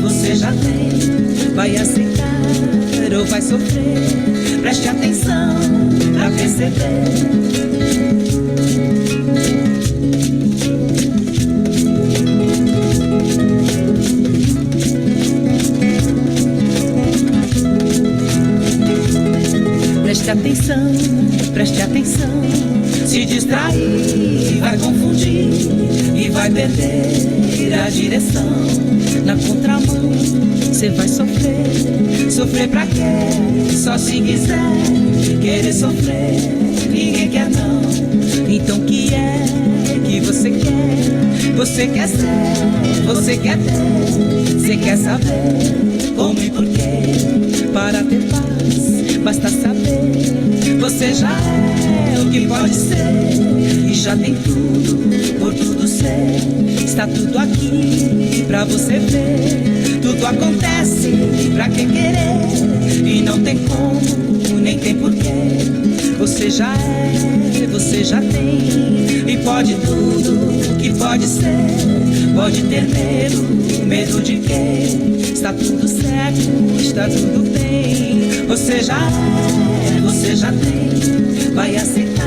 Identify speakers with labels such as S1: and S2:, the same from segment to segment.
S1: Você já tem, vai aceitar ou vai sofrer? Preste atenção pra perceber. Preste atenção. Se distrair, vai confundir e vai perder a direção. Na contramão, você vai sofrer. Sofrer pra quê? Só se quiser. Querer sofrer, ninguém quer não. Então o que é que você quer? Você quer ser, você quer ter. Você quer saber como e porquê. Para ter paz, basta saber. Você já é o que pode ser. E já tem tudo, por tudo ser. Está tudo aqui pra você ver. Tudo acontece pra quem querer. E não tem como, nem tem porquê. Você já é, você já tem. E pode tudo, que pode ser. Pode ter medo, medo de quê? Está tudo certo, está tudo bem. Você já é, você já tem. Vai aceitar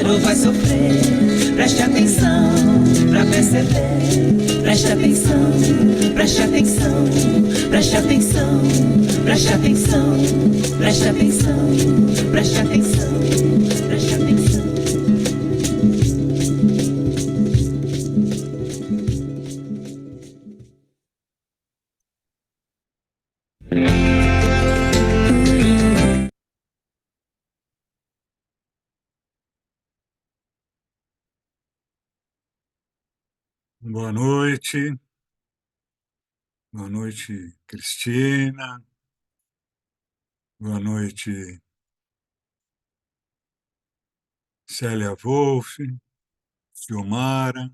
S1: ou vai sofrer? Preste atenção pra perceber. Preste atenção, preste atenção, preste atenção, preste atenção, preste atenção, preste atenção, preste atenção.
S2: Boa noite. Boa noite, Cristina. Boa noite, Célia Wolff, Silmara,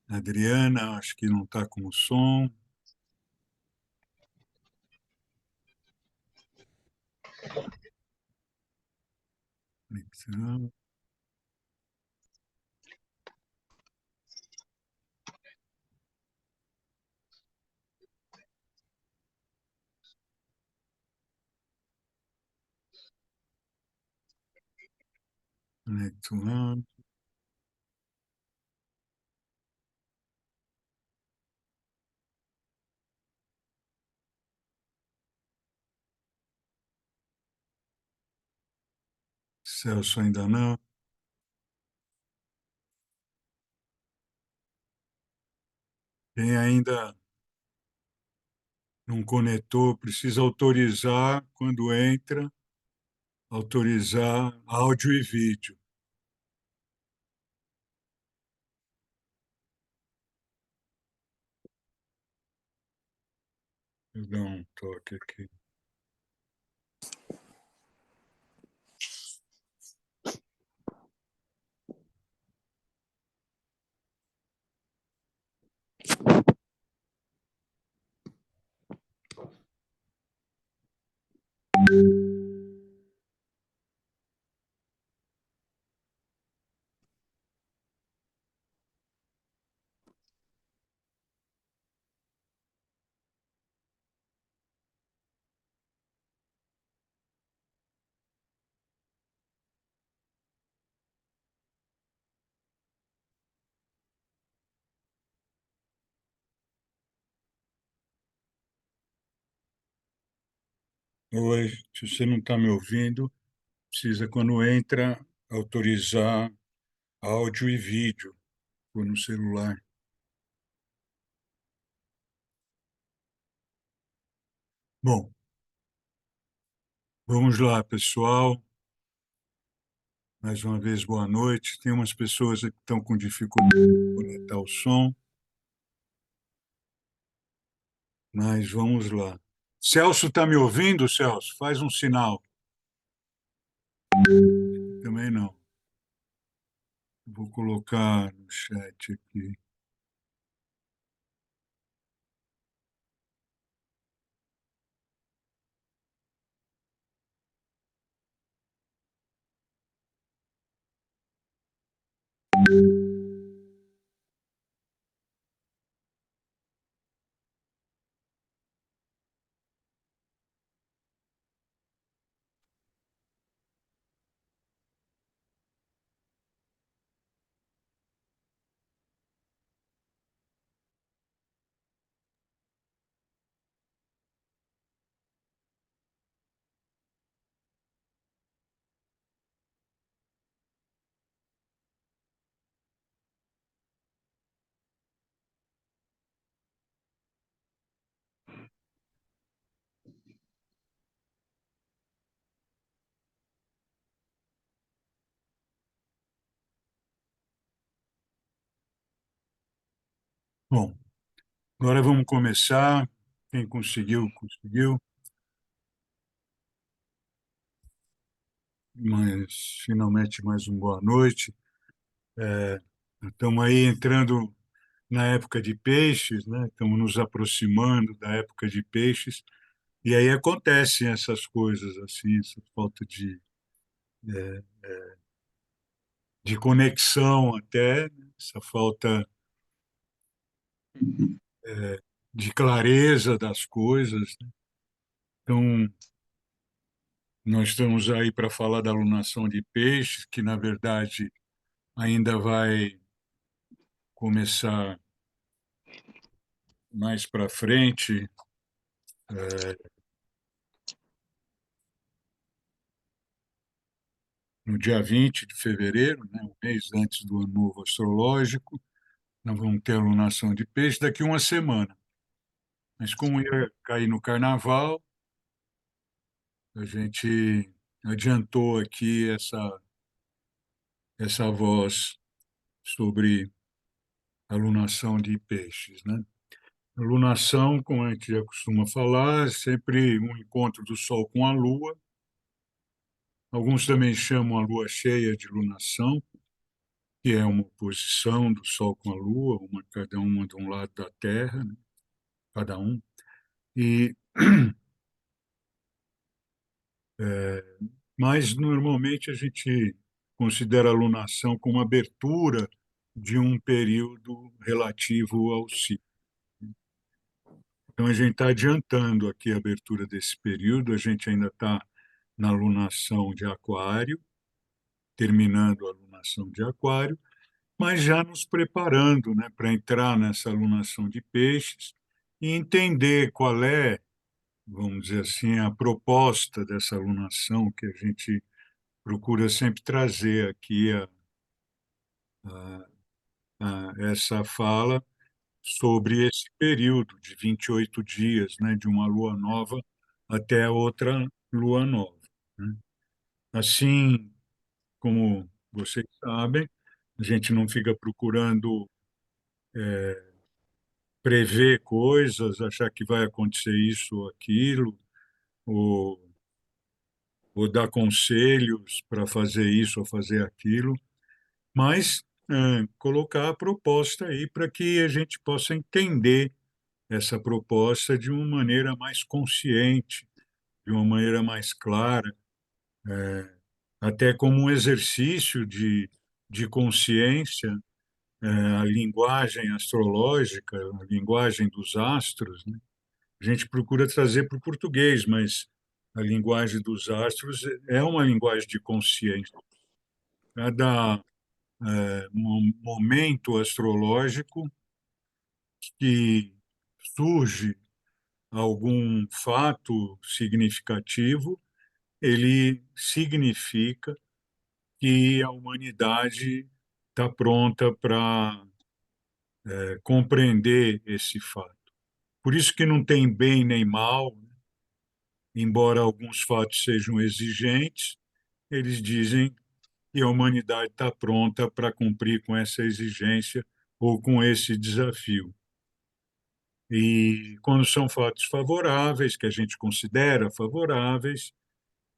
S2: Adriana, acho que não está com o som. Conexão. Conexão. Celso ainda não. Quem ainda não conectou, precisa autorizar quando entra, autorizar áudio e vídeo. Vou dar um toque aqui. Oi, se você não está me ouvindo, precisa, quando entra, autorizar áudio e vídeo por no celular. Bom, vamos lá, pessoal. Mais uma vez, boa noite. Tem umas pessoas que estão com dificuldade de conectar o som, mas vamos lá. Celso está me ouvindo, Celso? Faz um sinal. Também não. Vou colocar no chat aqui. Bom, agora vamos começar. Quem conseguiu, conseguiu. Mas finalmente mais uma boa noite. Estamos aí entrando na época de peixes, né? Estamos nos aproximando da época de peixes. E aí acontecem essas coisas assim, essa falta de conexão até, né? Essa falta de clareza das coisas, né? Então, nós estamos aí para falar da alunação de peixes, que na verdade ainda vai começar mais para frente, no dia 20 de fevereiro, né, um mês antes do ano novo astrológico. Nós vamos ter alunação de peixe daqui uma semana. Mas como ia cair no carnaval, a gente adiantou aqui essa voz sobre alunação de peixes, né? Alunação, como a gente já costuma falar, é sempre um encontro do Sol com a Lua. Alguns também chamam a Lua cheia de lunação, que é uma oposição do Sol com a Lua, cada uma de um lado da Terra, né? Cada um. E, mas, normalmente, a gente considera a lunação como abertura de um período relativo ao ciclo. Então, a gente está adiantando aqui a abertura desse período, a gente ainda está na lunação de Aquário, terminando a lunação de Aquário, mas já nos preparando, né, para entrar nessa alunação de Peixes e entender qual é, vamos dizer assim, a proposta dessa alunação que a gente procura sempre trazer aqui essa fala sobre esse período de 28 dias, né, de uma lua nova até outra lua nova, né? Assim como vocês sabem, a gente não fica procurando prever coisas, achar que vai acontecer isso ou aquilo, ou, ou dar conselhos para fazer isso ou fazer aquilo, mas colocar a proposta aí para que a gente possa entender essa proposta de uma maneira mais consciente, de uma maneira mais clara, até como um exercício de consciência, a linguagem astrológica, a linguagem dos astros, né? A gente procura trazer para o português, mas a linguagem dos astros é uma linguagem de consciência. Cada momento astrológico que surge algum fato significativo, ele significa que a humanidade está pronta para compreender esse fato. Por isso que não tem bem nem mal, embora alguns fatos sejam exigentes, eles dizem que a humanidade está pronta para cumprir com essa exigência ou com esse desafio. E quando são fatos favoráveis, que a gente considera favoráveis,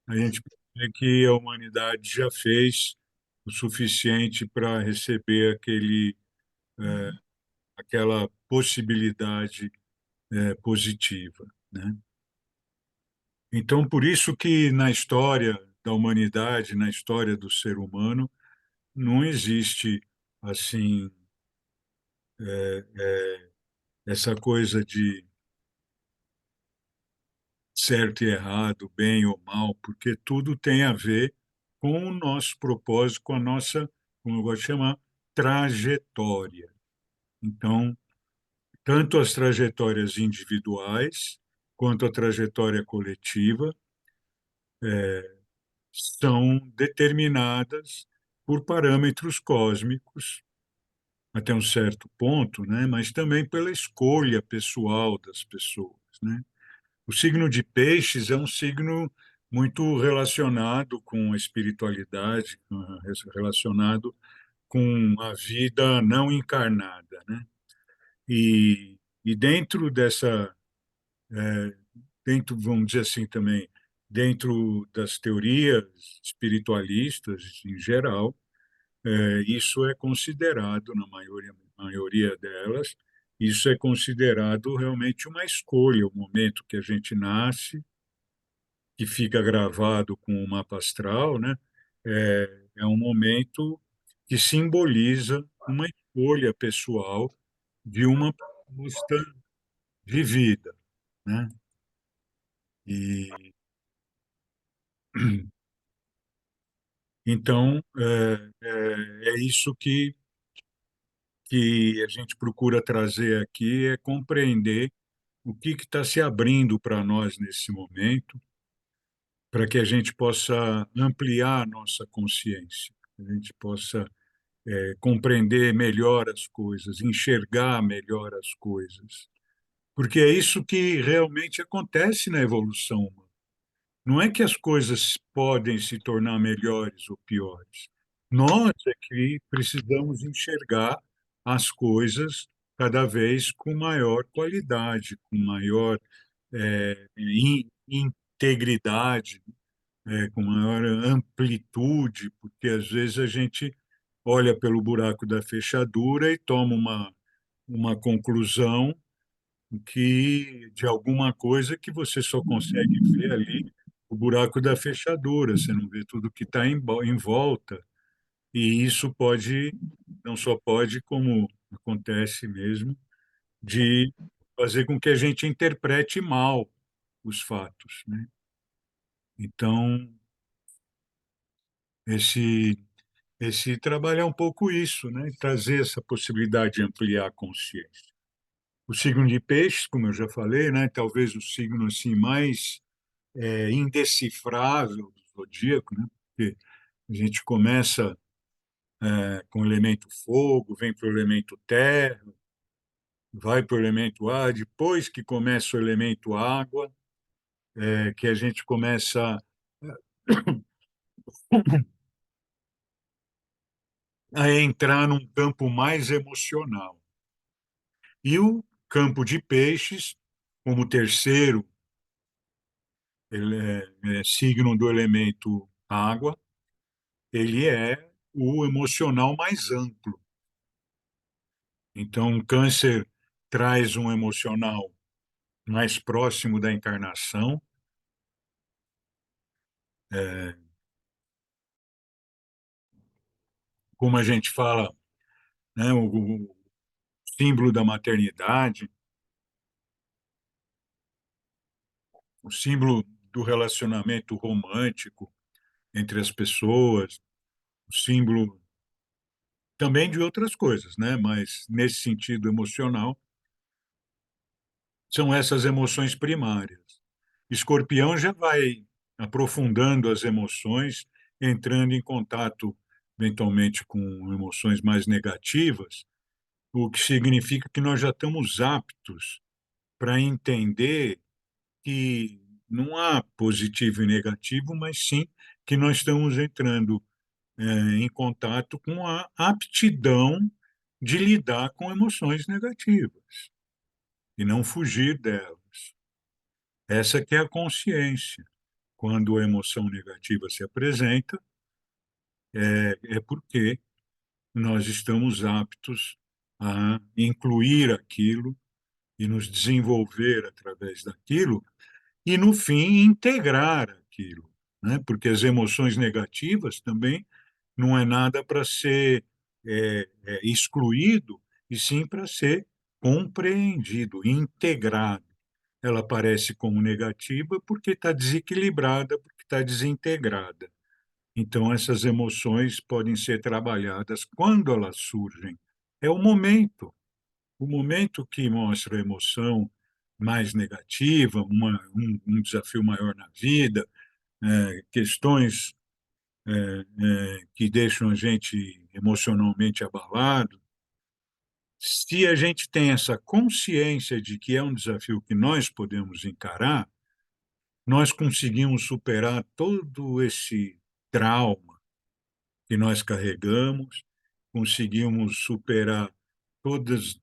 S2: a gente vê que a humanidade já fez o suficiente para receber aquela possibilidade positiva, né? Então, por isso que na história da humanidade, na história do ser humano, não existe assim essa coisa de certo e errado, bem ou mal, porque tudo tem a ver com o nosso propósito, com a nossa, como eu gosto de chamar, trajetória. Então, tanto as trajetórias individuais quanto a trajetória coletiva são determinadas por parâmetros cósmicos até um certo ponto, né? Mas também pela escolha pessoal das pessoas, né? O signo de Peixes é um signo muito relacionado com a espiritualidade, relacionado com a vida não encarnada, né? E dentro dessa, dentro, vamos dizer assim também, dentro das teorias espiritualistas em geral, isso é considerado, na maioria delas, isso é considerado realmente uma escolha, o momento que a gente nasce, que fica gravado com o mapa astral, né? É um momento que simboliza uma escolha pessoal de uma proposta de vida, né? E então é isso que a gente procura trazer aqui, é compreender o que está se abrindo para nós nesse momento, para que a gente possa ampliar a nossa consciência, a gente possa compreender melhor as coisas, enxergar melhor as coisas, porque é isso que realmente acontece na evolução humana. Não é que as coisas podem se tornar melhores ou piores. Nós é que precisamos enxergar as coisas cada vez com maior qualidade, com maior integridade, com maior amplitude, porque às vezes a gente olha pelo buraco da fechadura e toma uma conclusão que de alguma coisa que você só consegue ver ali o buraco da fechadura, você não vê tudo que está em volta. E isso pode, não só pode, como acontece mesmo, de fazer com que a gente interprete mal os fatos, né? Então, esse esse trabalhar um pouco isso, né? Trazer essa possibilidade de ampliar a consciência. O signo de peixes, como eu já falei, né? Talvez o signo assim mais indecifrável do zodíaco, né? Porque a gente começa com o elemento fogo, vem para o elemento terra, vai para o elemento ar, depois que começa o elemento água, que a gente começa a entrar num campo mais emocional. E o campo de peixes, como terceiro ele é signo do elemento água, ele é o emocional mais amplo. Então, o câncer traz um emocional mais próximo da encarnação, é, como a gente fala, né, o símbolo da maternidade, o símbolo do relacionamento romântico entre as pessoas, o símbolo também de outras coisas, né, mas nesse sentido emocional, são essas emoções primárias. Escorpião já vai aprofundando as emoções, entrando em contato eventualmente com emoções mais negativas, o que significa que nós já estamos aptos para entender que não há positivo e negativo, mas sim que nós estamos entrando em contato com a aptidão de lidar com emoções negativas e não fugir delas. Essa que é a consciência. Quando a emoção negativa se apresenta, é porque nós estamos aptos a incluir aquilo e nos desenvolver através daquilo e, no fim, integrar aquilo, né? Porque as emoções negativas também não é nada para ser excluído, e sim para ser compreendido, integrado. Ela aparece como negativa porque está desequilibrada, porque está desintegrada. Então, essas emoções podem ser trabalhadas quando elas surgem. É o momento que mostra a emoção mais negativa, um desafio maior na vida, questões que deixam a gente emocionalmente abalado. Se a gente tem essa consciência de que é um desafio que nós podemos encarar, nós conseguimos superar todo esse trauma que nós carregamos, conseguimos superar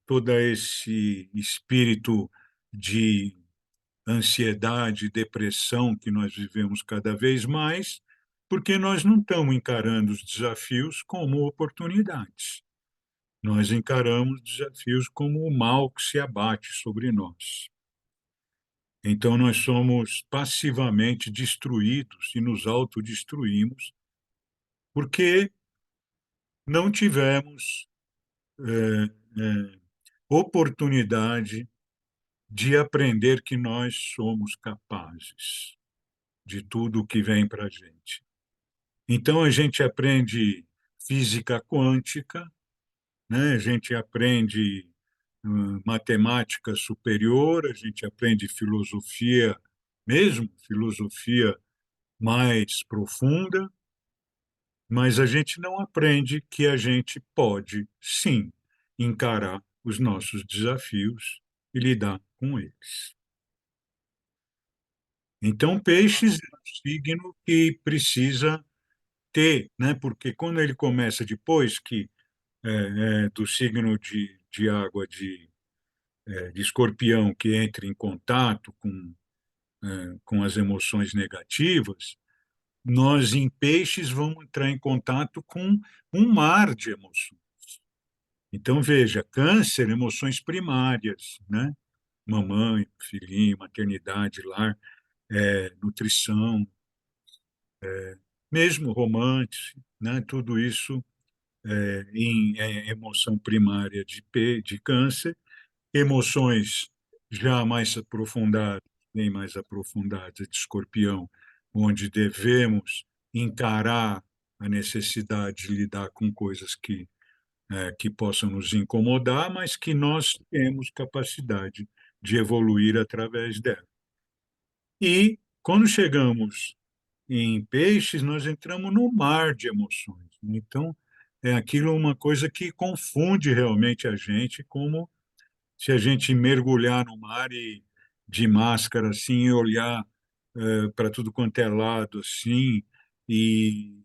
S2: todo esse espírito de ansiedade, depressão que nós vivemos cada vez mais, porque nós não estamos encarando os desafios como oportunidades. Nós encaramos desafios como o mal que se abate sobre nós. Então, nós somos passivamente destruídos e nos autodestruímos porque não tivemos oportunidade de aprender que nós somos capazes de tudo o que vem para a gente. Então, a gente aprende física quântica, né? A gente aprende matemática superior, a gente aprende filosofia, mesmo filosofia mais profunda, mas a gente não aprende que a gente pode, sim, encarar os nossos desafios e lidar com eles. Então, peixes é um signo que precisa ter, né? Porque quando ele começa depois que do signo de água de escorpião que entra em contato com as emoções negativas, nós em peixes vamos entrar em contato com um mar de emoções. Então, veja, câncer, emoções primárias, né? Mamãe, filhinho, maternidade, lar, nutrição, mesmo romance, né? Tudo isso em emoção primária de câncer, emoções já mais aprofundadas, bem mais aprofundadas de escorpião, onde devemos encarar a necessidade de lidar com coisas que possam nos incomodar, mas que nós temos capacidade de evoluir através dela. E quando chegamos em peixes, nós entramos no mar de emoções. Então, é aquilo uma coisa que confunde realmente a gente, como se a gente mergulhar no mar e de máscara assim e olhar para tudo quanto é lado assim e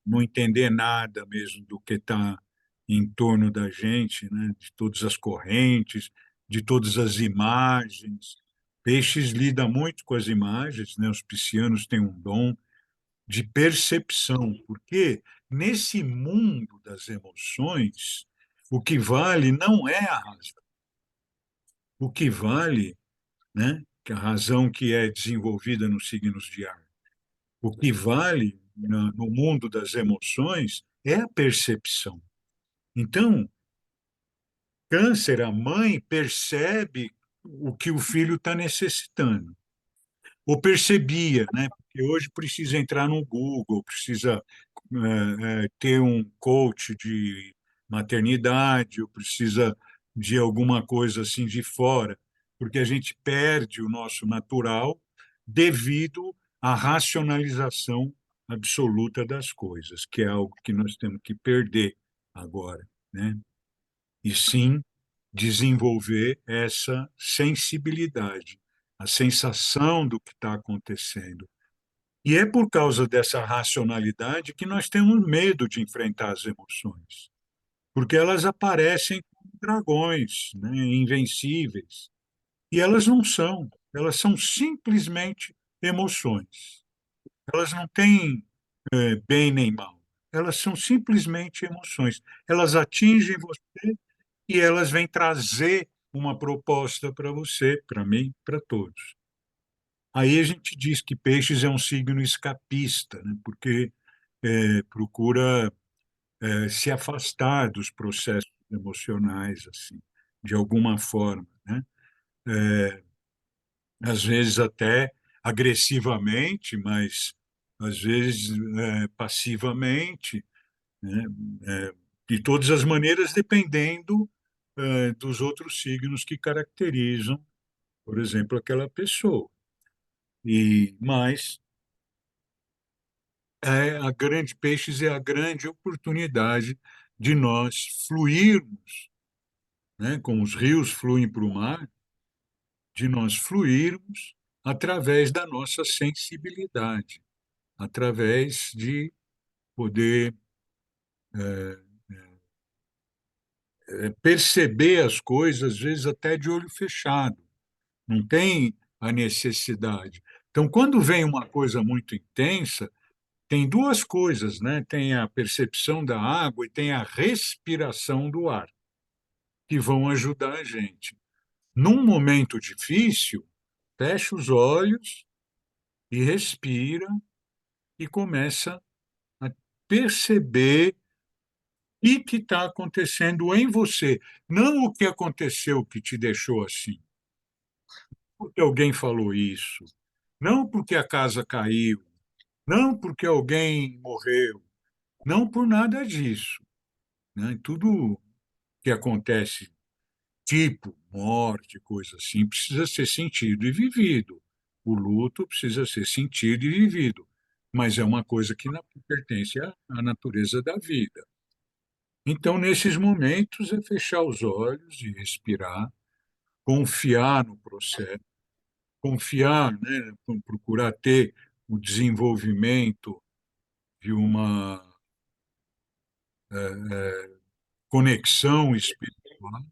S2: não entender nada mesmo do que está em torno da gente, né? De todas as correntes, de todas as imagens. Peixes lida muito com as imagens, né? Os piscianos têm um dom de percepção, porque nesse mundo das emoções, o que vale não é a razão. O que vale, né, que a razão que é desenvolvida nos signos de ar, o que vale no mundo das emoções é a percepção. Então, câncer, a mãe percebe o que o filho está necessitando. Ou percebia, né? Porque hoje precisa entrar no Google, precisa ter um coach de maternidade, ou precisa de alguma coisa assim de fora, porque a gente perde o nosso natural devido à racionalização absoluta das coisas, que é algo que nós temos que perder agora, né? E sim desenvolver essa sensibilidade, a sensação do que está acontecendo. E é por causa dessa racionalidade que nós temos medo de enfrentar as emoções, porque elas aparecem como dragões, né, invencíveis. E elas são simplesmente emoções. Elas não têm bem nem mal, elas são simplesmente emoções. Elas atingem você e elas vêm trazer uma proposta para você, para mim, para todos. Aí a gente diz que peixes é um signo escapista, né? Porque procura se afastar dos processos emocionais, assim, de alguma forma, né? Às vezes até agressivamente, mas às vezes passivamente, né? De todas as maneiras, dependendo dos outros signos que caracterizam, por exemplo, aquela pessoa. Mas a grande peixes é a grande oportunidade de nós fluirmos, né, como os rios fluem para o mar, de nós fluirmos através da nossa sensibilidade, através de poder perceber as coisas, às vezes até de olho fechado. Não tem a necessidade. Então, quando vem uma coisa muito intensa, tem duas coisas, né? Tem a percepção da água e tem a respiração do ar, que vão ajudar a gente. Num momento difícil, fecha os olhos e respira e começa a perceber o que está acontecendo em você. Não o que aconteceu que te deixou assim, porque alguém falou isso, não porque a casa caiu, não porque alguém morreu, não por nada disso, né? Tudo que acontece, tipo morte, coisa assim, precisa ser sentido e vivido. O luto precisa ser sentido e vivido, mas é uma coisa que pertence à natureza da vida. Então, nesses momentos, é fechar os olhos e respirar, confiar no processo, confiar, né, procurar ter o desenvolvimento de uma conexão espiritual,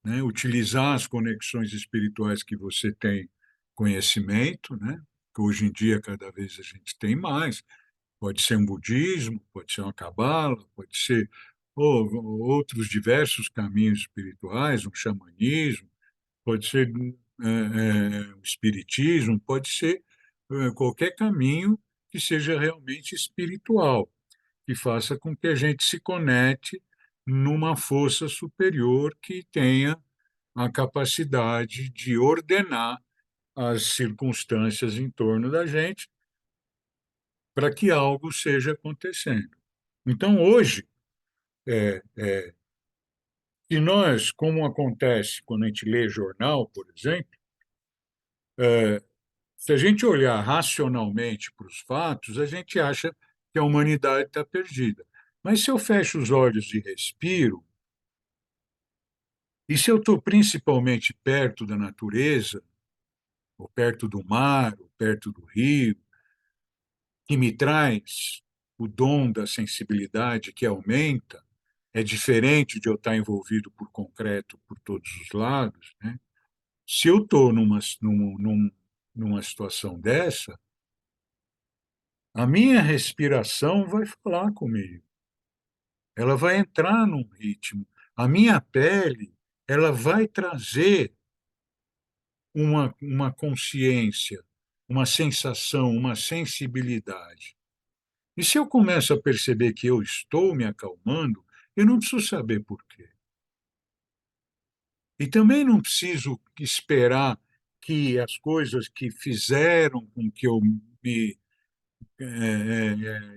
S2: né, utilizar as conexões espirituais que você tem conhecimento, né, que hoje em dia cada vez a gente tem mais. Pode ser um budismo, pode ser uma cabala, pode ser outros diversos caminhos espirituais, um xamanismo, pode ser o espiritismo, pode ser qualquer caminho que seja realmente espiritual, que faça com que a gente se conecte numa força superior que tenha a capacidade de ordenar as circunstâncias em torno da gente para que algo seja acontecendo. Então, hoje, se nós, como acontece quando a gente lê jornal, por exemplo, se a gente olhar racionalmente para os fatos, a gente acha que a humanidade está perdida. Mas se eu fecho os olhos e respiro, e se eu estou principalmente perto da natureza, ou perto do mar, ou perto do rio, que me traz o dom da sensibilidade que aumenta, é diferente de eu estar envolvido por concreto por todos os lados, né? Se eu estou numa situação dessa, a minha respiração vai falar comigo, ela vai entrar num ritmo. A minha pele, ela vai trazer uma consciência, uma sensação, uma sensibilidade. E se eu começo a perceber que eu estou me acalmando, eu não preciso saber por quê. E também não preciso esperar que as coisas que fizeram com que eu me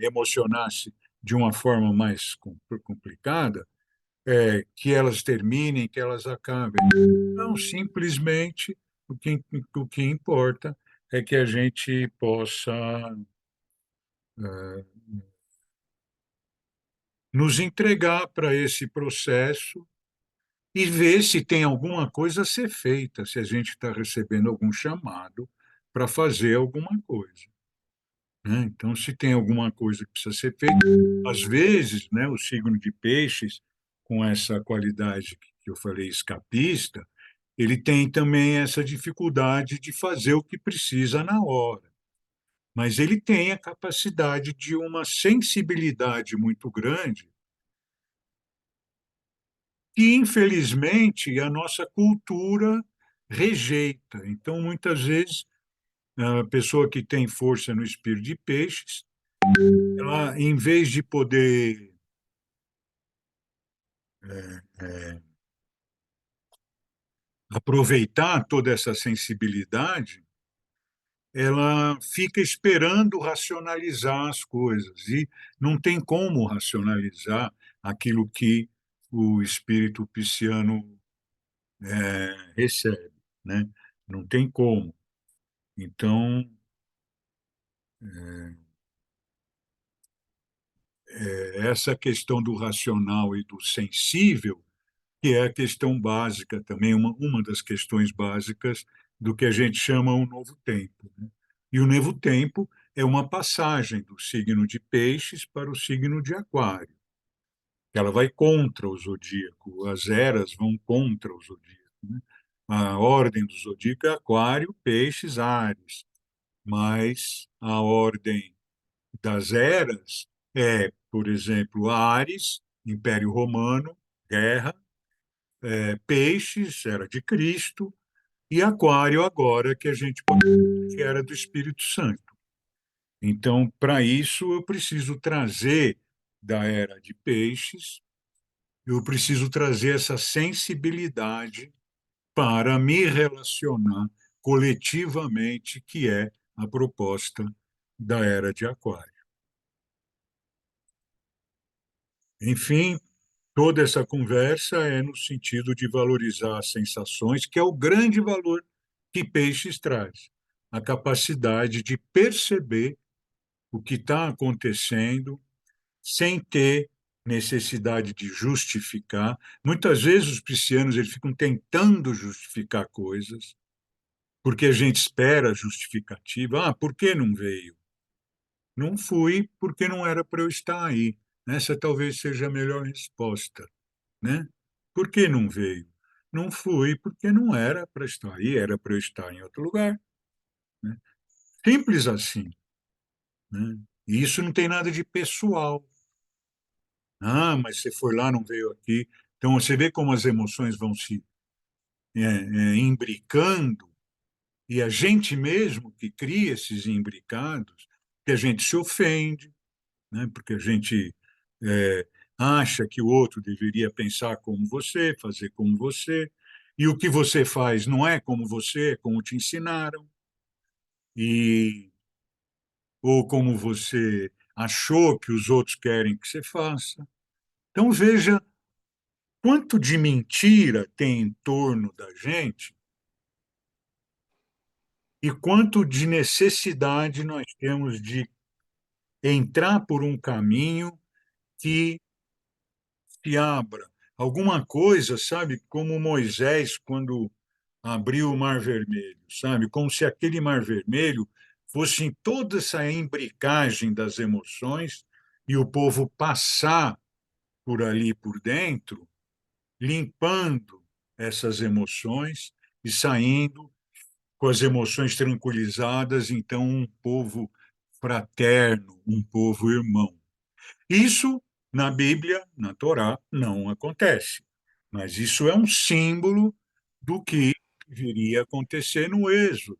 S2: emocionasse de uma forma mais complicada, que elas terminem, que elas acabem. Não, simplesmente o que importa é que a gente possa nos entregar para esse processo e ver se tem alguma coisa a ser feita, se a gente está recebendo algum chamado para fazer alguma coisa, né? Então, se tem alguma coisa que precisa ser feita, às vezes, né, o signo de peixes, com essa qualidade que eu falei, escapista, ele tem também essa dificuldade de fazer o que precisa na hora. Mas ele tem a capacidade de uma sensibilidade muito grande que, infelizmente, a nossa cultura rejeita. Então, muitas vezes, a pessoa que tem força no espírito de peixes, ela, em vez de poder aproveitar toda essa sensibilidade, ela fica esperando racionalizar as coisas e não tem como racionalizar aquilo que o espírito pisciano recebe, né? Não tem como. Então, essa questão do racional e do sensível, que é a questão básica também, uma das questões básicas do que a gente chama um novo tempo, né? E o novo tempo é uma passagem do signo de Peixes para o signo de Aquário. Ela vai contra o zodíaco, as eras vão contra o zodíaco, né? A ordem do zodíaco é Aquário, Peixes, Áries, mas a ordem das eras é, por exemplo, Áries, Império Romano, guerra, Peixes, era de Cristo, e Aquário agora, que a gente pode dizer que era do Espírito Santo. Então, para isso, eu preciso trazer da era de Peixes, eu preciso trazer essa sensibilidade para me relacionar coletivamente, que é a proposta da era de Aquário. Enfim, toda essa conversa é no sentido de valorizar as sensações, que é o grande valor que Peixes traz, a capacidade de perceber o que está acontecendo sem ter necessidade de justificar. Muitas vezes os piscianos eles ficam tentando justificar coisas, porque a gente espera a justificativa. Ah, por que não veio? Não fui porque não era para eu estar aí. Essa talvez seja a melhor resposta, né? Por que não veio? Não fui porque não era para estar aí, era para eu estar em outro lugar, né? Simples assim, né? E isso não tem nada de pessoal. Ah, mas você foi lá, não veio aqui. Então você vê como as emoções vão se imbricando e a gente mesmo que cria esses imbricados, que a gente se ofende, né? Porque a gente é, acha que o outro deveria pensar como você, fazer como você, e o que você faz não é como você, é como te ensinaram, e ou como você achou que os outros querem que você faça. Então veja quanto de mentira tem em torno da gente e quanto de necessidade nós temos de entrar por um caminho que se abra. Alguma coisa, sabe, como Moisés quando abriu o Mar Vermelho, sabe, como se aquele Mar Vermelho fosse em toda essa embricagem das emoções e o povo passar por ali por dentro, limpando essas emoções e saindo com as emoções tranquilizadas, então um povo fraterno, um povo irmão. Isso, na Bíblia, na Torá, não acontece. Mas isso é um símbolo do que viria a acontecer no Êxodo.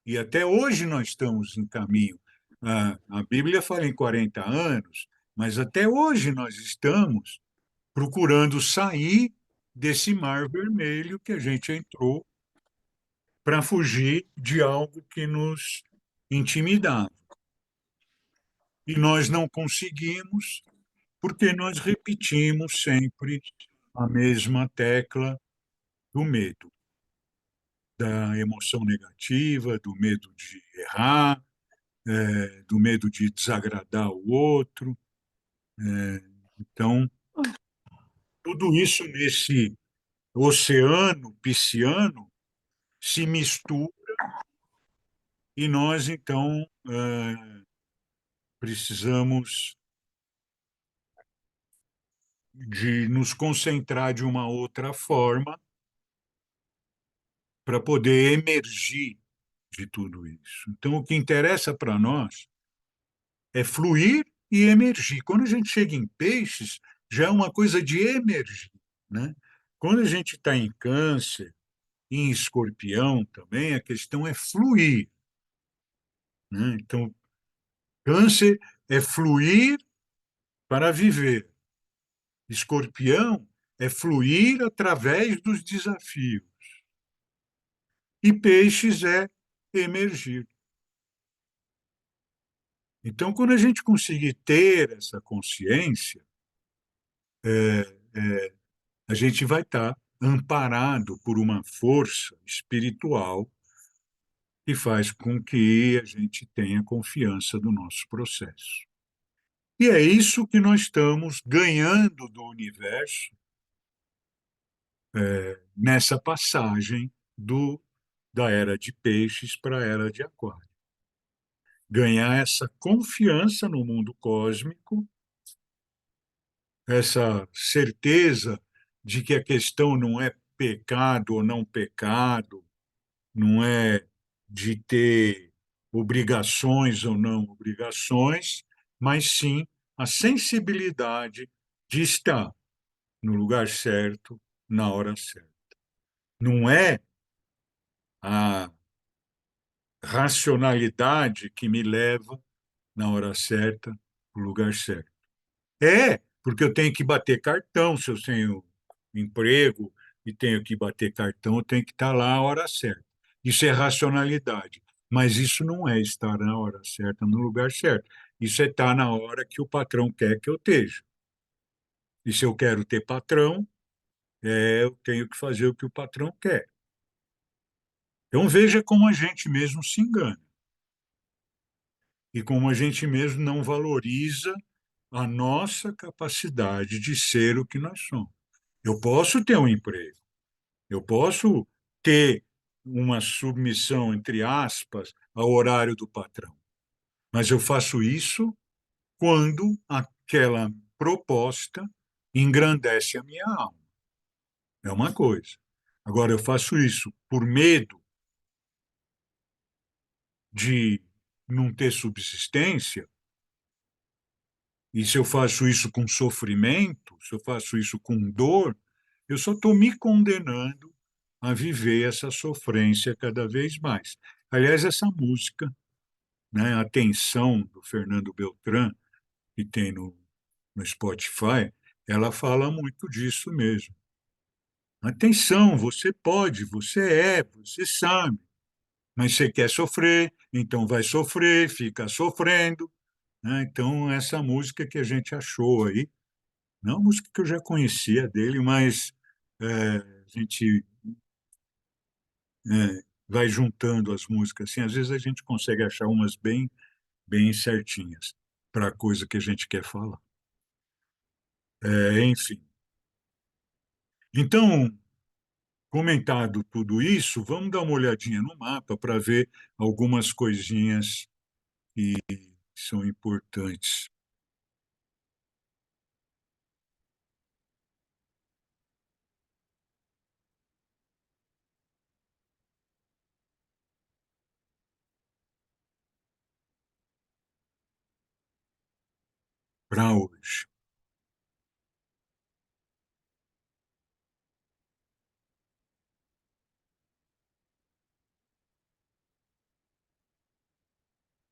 S2: E até hoje nós estamos em caminho. A Bíblia fala em 40 anos, mas até hoje nós estamos procurando sair desse mar vermelho que a gente entrou para fugir de algo que nos intimidava. E nós não conseguimos porque nós repetimos sempre a mesma tecla do medo, da emoção negativa, do medo de errar, do medo de desagradar o outro. Então, tudo isso nesse oceano pisciano se mistura e nós, então, precisamos de nos concentrar de uma outra forma para poder emergir de tudo isso. Então, o que interessa para nós é fluir e emergir. Quando a gente chega em peixes, já é uma coisa de emergir, né? Quando a gente está em câncer, em escorpião também, a questão é fluir, né? Então, câncer é fluir para viver. Escorpião é fluir através dos desafios. E peixes é emergir. Então, quando a gente conseguir ter essa consciência, a gente vai estar amparado por uma força espiritual que faz com que a gente tenha confiança do nosso processo. E é isso que nós estamos ganhando do universo nessa passagem da era de peixes para a era de aquário. Ganhar essa confiança no mundo cósmico essa certeza de que a questão não é pecado ou não pecado, não é de ter obrigações ou não obrigações, mas sim a sensibilidade de estar no lugar certo, na hora certa. Não é a racionalidade que me leva na hora certa, no lugar certo. É, porque eu tenho que bater cartão, se eu tenho emprego e tenho que bater cartão, eu tenho que estar lá a hora certa. Isso é racionalidade. Mas isso não é estar na hora certa, no lugar certo. Isso é estar na hora que o patrão quer que eu esteja. E se eu quero ter patrão, eu tenho que fazer o que o patrão quer. Então veja como a gente mesmo se engana e como a gente mesmo não valoriza a nossa capacidade de ser o que nós somos. Eu posso ter um emprego, eu posso ter uma submissão, entre aspas, ao horário do patrão, mas eu faço isso quando aquela proposta engrandece a minha alma. É uma coisa. Agora, eu faço isso por medo de não ter subsistência, e se eu faço isso com sofrimento, se eu faço isso com dor, eu só estou me condenando a viver essa sofrência cada vez mais. Aliás, essa música, né, Atenção, do Fernando Beltrán, que tem no Spotify, ela fala muito disso mesmo. Atenção, você pode, você sabe, mas você quer sofrer, então vai sofrer, fica sofrendo, né? Então, essa música que a gente achou aí, não é uma música que eu já conhecia dele, mas a gente vai juntando as músicas assim, às vezes a gente consegue achar umas bem certinhas para a coisa que a gente quer falar. Enfim. Então, comentado tudo isso, vamos dar uma olhadinha no mapa para ver algumas coisinhas que são importantes. Para hoje.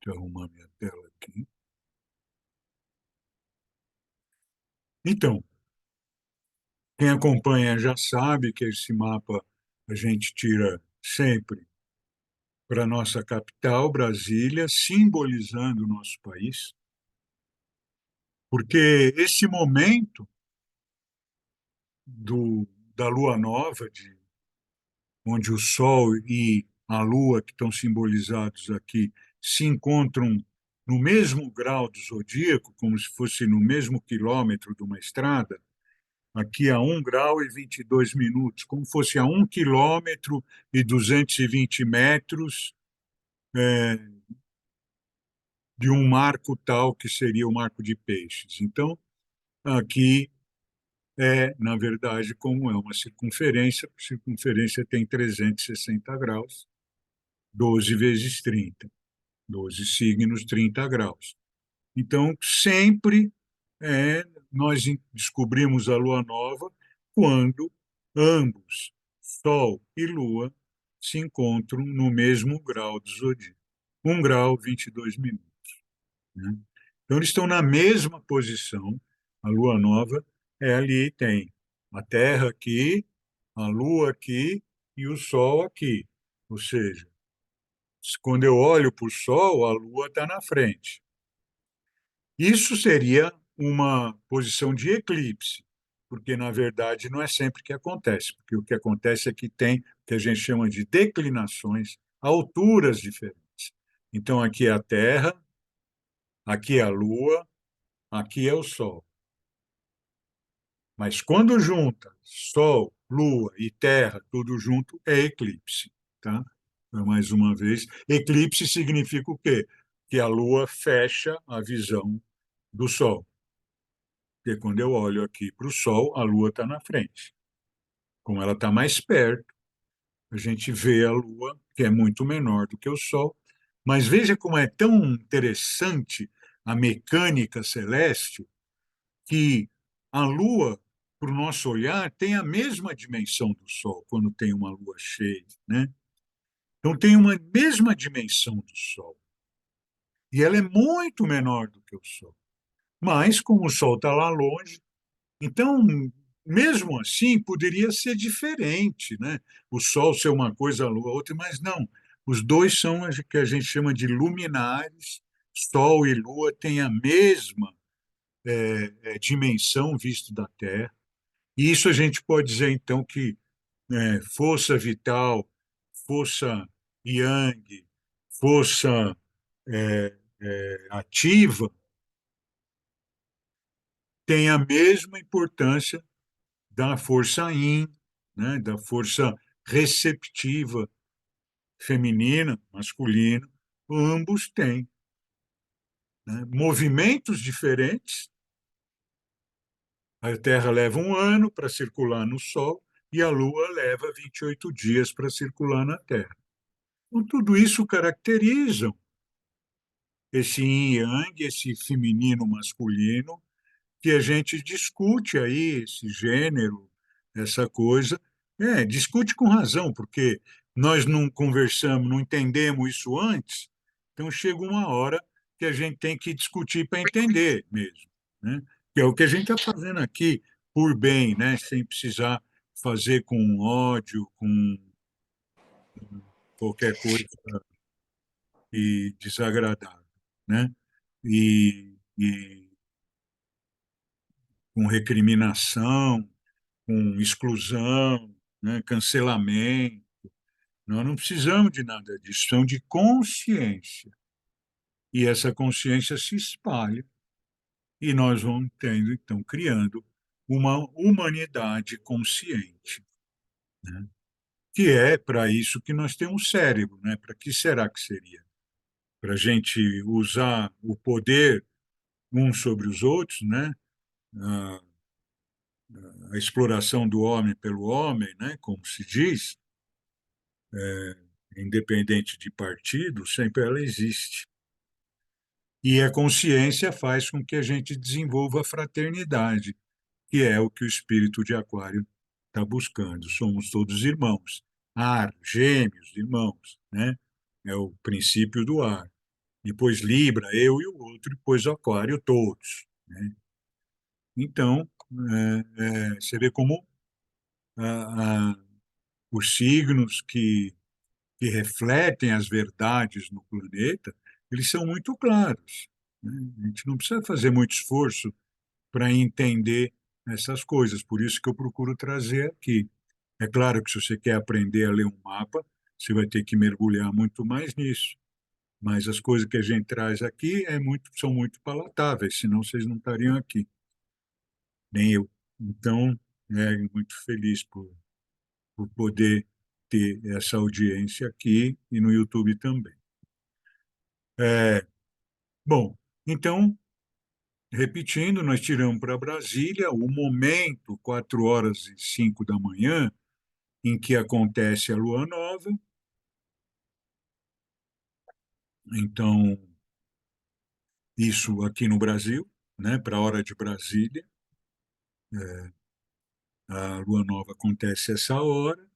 S2: Deixa eu arrumar minha tela aqui. Então, quem acompanha já sabe que esse mapa a gente tira sempre para a nossa capital, Brasília, simbolizando o nosso país, porque esse momento da lua nova, onde o Sol e a Lua, que estão simbolizados aqui, se encontram no mesmo grau do zodíaco, como se fosse no mesmo quilômetro de uma estrada, aqui a 1 grau e 22 minutos, como fosse a 1 quilômetro e 220 metros de um marco tal que seria o marco de peixes. Então, aqui na verdade, como é uma circunferência, a circunferência tem 360 graus, 12 vezes 30, 12 signos, 30 graus. Então, sempre nós descobrimos a lua nova quando ambos, Sol e Lua, se encontram no mesmo grau do zodíaco. 1 grau e 22 minutos. Né? Então, eles estão na mesma posição. A lua nova é ali, tem a Terra aqui, a Lua aqui e o Sol aqui. Ou seja, quando eu olho para o Sol, a Lua está na frente. Isso seria uma posição de eclipse, porque, na verdade, não é sempre que acontece, porque o que acontece é que tem o que a gente chama de declinações, alturas diferentes. Então, aqui é a Terra, aqui é a Lua, aqui é o Sol. Mas quando junta Sol, Lua e Terra, tudo junto, é eclipse. Tá? Então, mais uma vez, eclipse significa o quê? Que a Lua fecha a visão do Sol. Porque quando eu olho aqui para o Sol, a Lua está na frente. Como ela está mais perto, a gente vê a Lua, que é muito menor do que o Sol. Mas veja como é tão interessante a mecânica celeste, que a Lua, para o nosso olhar, tem a mesma dimensão do Sol quando tem uma Lua cheia, né? Então tem uma mesma dimensão do Sol. E ela é muito menor do que o Sol. Mas, como o Sol está lá longe, então, mesmo assim, poderia ser diferente, né? O Sol ser uma coisa, a Lua outra, mas não. Os dois são o que a gente chama de luminares. Sol e Lua têm a mesma dimensão visto da Terra. E isso a gente pode dizer, então, que força vital, força yang, força ativa, tem a mesma importância da força yin, né, da força receptiva feminina, masculina, ambos têm, né, movimentos diferentes. A Terra leva um ano para circular no Sol e a Lua leva 28 dias para circular na Terra. Então, tudo isso caracteriza esse yin yang, esse feminino masculino, que a gente discute aí, esse gênero, essa coisa. Discute com razão, porque nós não conversamos, não entendemos isso antes, então chega uma hora que a gente tem que discutir para entender mesmo, né? Que é o que a gente está fazendo aqui, por bem, né? Sem precisar fazer com ódio, com qualquer coisa e desagradável, né? E com recriminação, com exclusão, né, cancelamento. Nós não precisamos de nada disso, precisamos de consciência. E essa consciência se espalha e nós vamos tendo, então, criando uma humanidade consciente, né? Que é para isso que nós temos cérebro, né? Para que será que seria? Para a gente usar o poder uns sobre os outros, né? A, a exploração do homem pelo homem, né? Como se diz, independente de partido, sempre ela existe. E a consciência faz com que a gente desenvolva a fraternidade, que é o que o espírito de Aquário está buscando. Somos todos irmãos. Ar, gêmeos, irmãos, né? É o princípio do ar. Depois Libra, eu e o outro, depois Aquário, todos, né? Então, você vê como ah, os signos que refletem as verdades no planeta, eles são muito claros, né? A gente não precisa fazer muito esforço para entender essas coisas, por isso que eu procuro trazer aqui. É claro que se você quer aprender a ler um mapa, você vai ter que mergulhar muito mais nisso, mas as coisas que a gente traz aqui são muito palatáveis, senão vocês não estariam aqui, nem eu. Então, muito feliz por poder ter essa audiência aqui e no YouTube também. É, bom, então, repetindo, nós tiramos para Brasília o momento, 4h05 da manhã, em que acontece a lua nova. Então, isso aqui no Brasil, né, para a hora de Brasília, a lua nova acontece essa hora.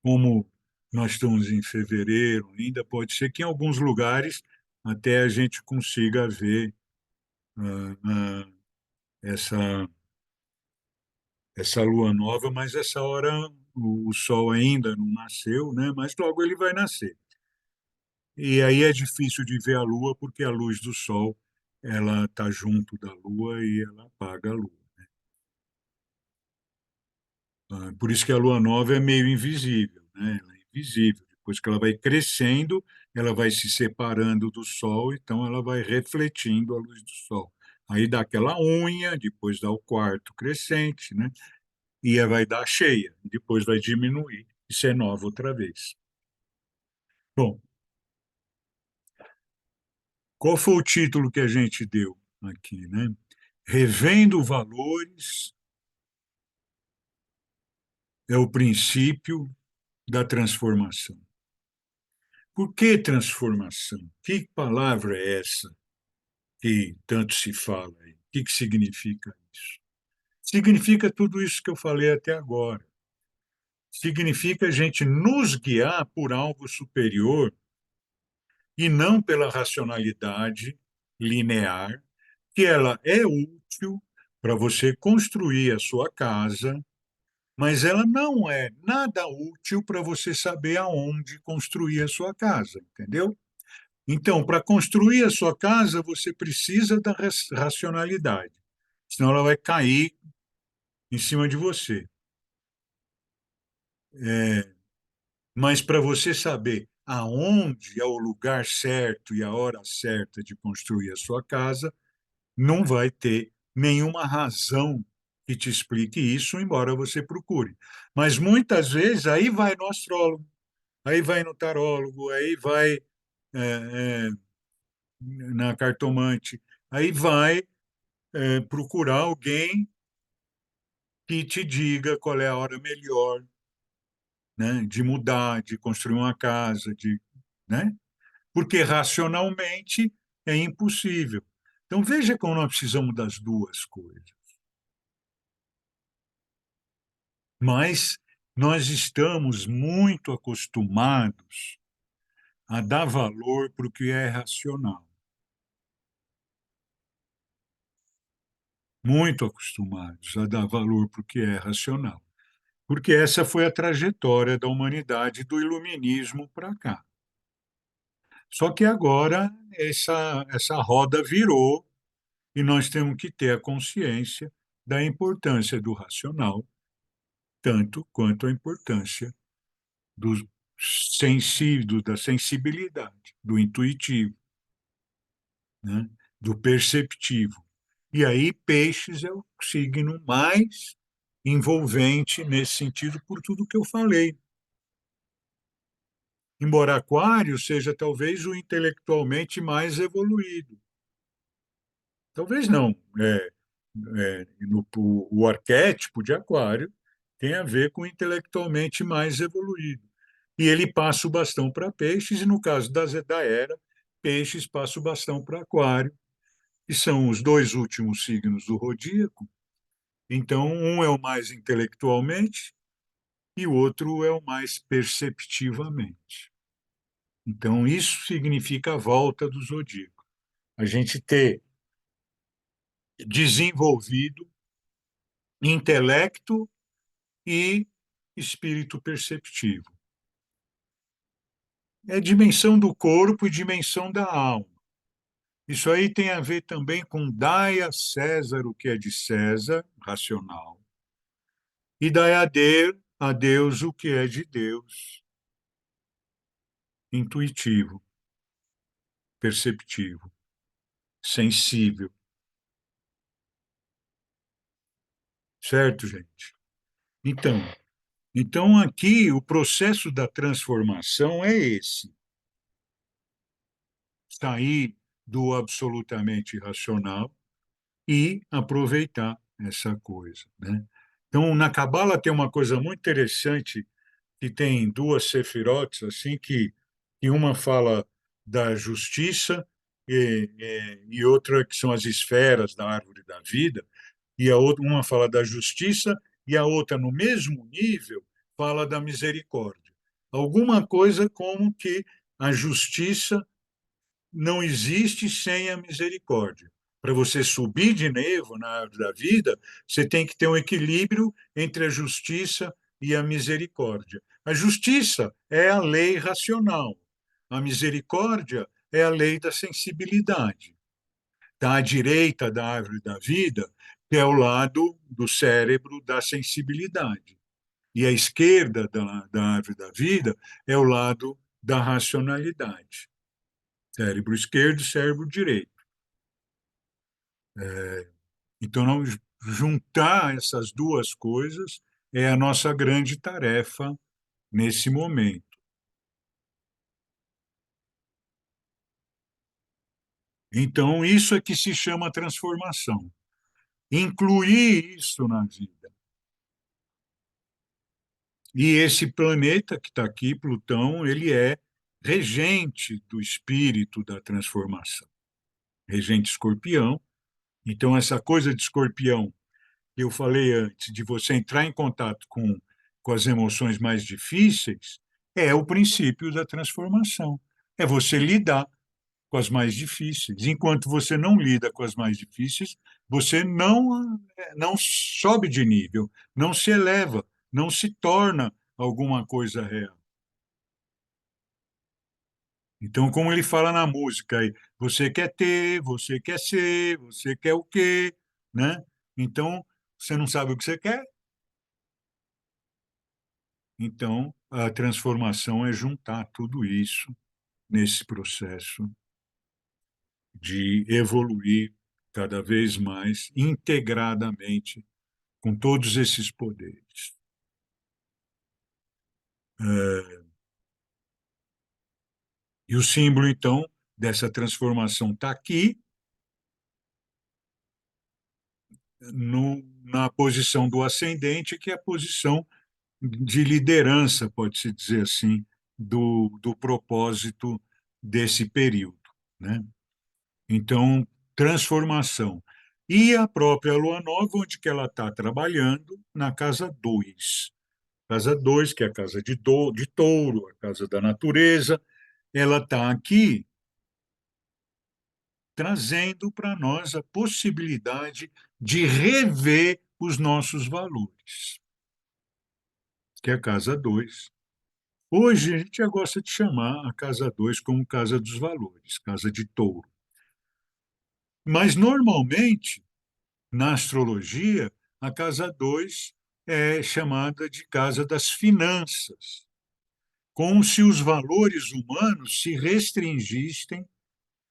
S2: Como nós estamos em fevereiro, ainda pode ser que em alguns lugares até a gente consiga ver essa essa lua nova, mas essa hora o sol ainda não nasceu, né? Mas logo ele vai nascer. E aí é difícil de ver a lua porque a luz do sol ela está junto da lua e ela apaga a lua. Por isso que a lua nova é meio invisível, né? Ela é invisível. Depois que ela vai crescendo, ela vai se separando do sol, então ela vai refletindo a luz do sol. Aí dá aquela unha, depois dá o quarto crescente, né? E aí vai dar cheia, depois vai diminuir e ser nova outra vez. Bom, qual foi o título que a gente deu aqui, né? Revendo valores é o princípio da transformação. Por que transformação? Que palavra é essa que tanto se fala aí? O que significa isso? Significa tudo isso que eu falei até agora. Significa a gente nos guiar por algo superior e não pela racionalidade linear, que ela é útil para você construir a sua casa, mas ela não é nada útil para você saber aonde construir a sua casa, entendeu? Então, para construir a sua casa, você precisa da racionalidade, senão ela vai cair em cima de você. Mas para você saber aonde é o lugar certo e a hora certa de construir a sua casa, não vai ter nenhuma razão que te explique isso, embora você procure. Mas muitas vezes aí vai no astrólogo, aí vai no tarólogo, aí vai é, na cartomante, aí vai procurar alguém que te diga qual é a hora melhor, né, de mudar, de construir uma casa, né? Porque racionalmente é impossível. Então veja como nós precisamos das duas coisas. Mas nós estamos muito acostumados a dar valor para o que é racional. Muito acostumados a dar valor para o que é racional. Porque essa foi a trajetória da humanidade do iluminismo para cá. Só que agora essa roda virou e nós temos que ter a consciência da importância do racional, tanto quanto a importância do sensível, da sensibilidade, do intuitivo, né? Do perceptivo. E aí, peixes é o signo mais envolvente nesse sentido, por tudo que eu falei. Embora Aquário seja talvez o intelectualmente mais evoluído. Talvez não. O arquétipo de Aquário tem a ver com o intelectualmente mais evoluído. E ele passa o bastão para Peixes, e no caso da era, Peixes passa o bastão para Aquário, que são os dois últimos signos do zodíaco. Então, um é o mais intelectualmente e o outro é o mais perceptivamente. Então, isso significa a volta do zodíaco. A gente ter desenvolvido intelecto e espírito perceptivo. É dimensão do corpo e dimensão da alma. Isso aí tem a ver também com dai a César o que é de César, racional, e dai a Deus o que é de Deus, intuitivo, perceptivo, sensível. Certo, gente? Então, então aqui o processo da transformação é esse: sair do absolutamente racional e aproveitar essa coisa, né? Então, na Cabala tem uma coisa muito interessante, que tem duas sefirotes assim que uma fala da justiça e outra que são as esferas da árvore da vida, e a outra uma fala da justiça e a outra no mesmo nível fala da misericórdia. Alguma coisa como que a justiça não existe sem a misericórdia. Para você subir de nível na árvore da vida, você tem que ter um equilíbrio entre a justiça e a misericórdia. A justiça é a lei racional, a misericórdia é a lei da sensibilidade. Está à direita da árvore da vida, que é o lado do cérebro da sensibilidade. E à esquerda da árvore da vida é o lado da racionalidade. Cérebro esquerdo, cérebro direito. Então, juntar essas duas coisas é a nossa grande tarefa nesse momento. Então, isso é que se chama transformação. incluir isso na vida. E esse planeta que está aqui, Plutão, ele é regente do espírito da transformação, regente escorpião. Então, essa coisa de escorpião que eu falei antes, de você entrar em contato com as emoções mais difíceis, é o princípio da transformação. É você lidar com as mais difíceis. Enquanto você não lida com as mais difíceis, você não sobe de nível, não se eleva, não se torna alguma coisa real. Então, como ele fala na música, aí, você quer ter, você quer ser, você quer o quê, né? Então, você não sabe o que você quer. Então, a transformação é juntar tudo isso nesse processo de evoluir cada vez mais integradamente com todos esses poderes. E o símbolo, então, dessa transformação está aqui, na posição do ascendente, que é a posição de liderança, pode-se dizer assim, do propósito desse período, né? Então, transformação. E a própria Lua Nova, onde que ela está trabalhando? Na casa 2. Casa 2, que é a casa de touro, a casa da natureza, ela está aqui trazendo para nós a possibilidade de rever os nossos valores, que é a casa 2. Hoje a gente já gosta de chamar a casa 2 como casa dos valores, casa de touro. Mas normalmente, na astrologia, a casa 2 é chamada de casa das finanças, como se os valores humanos se restringissem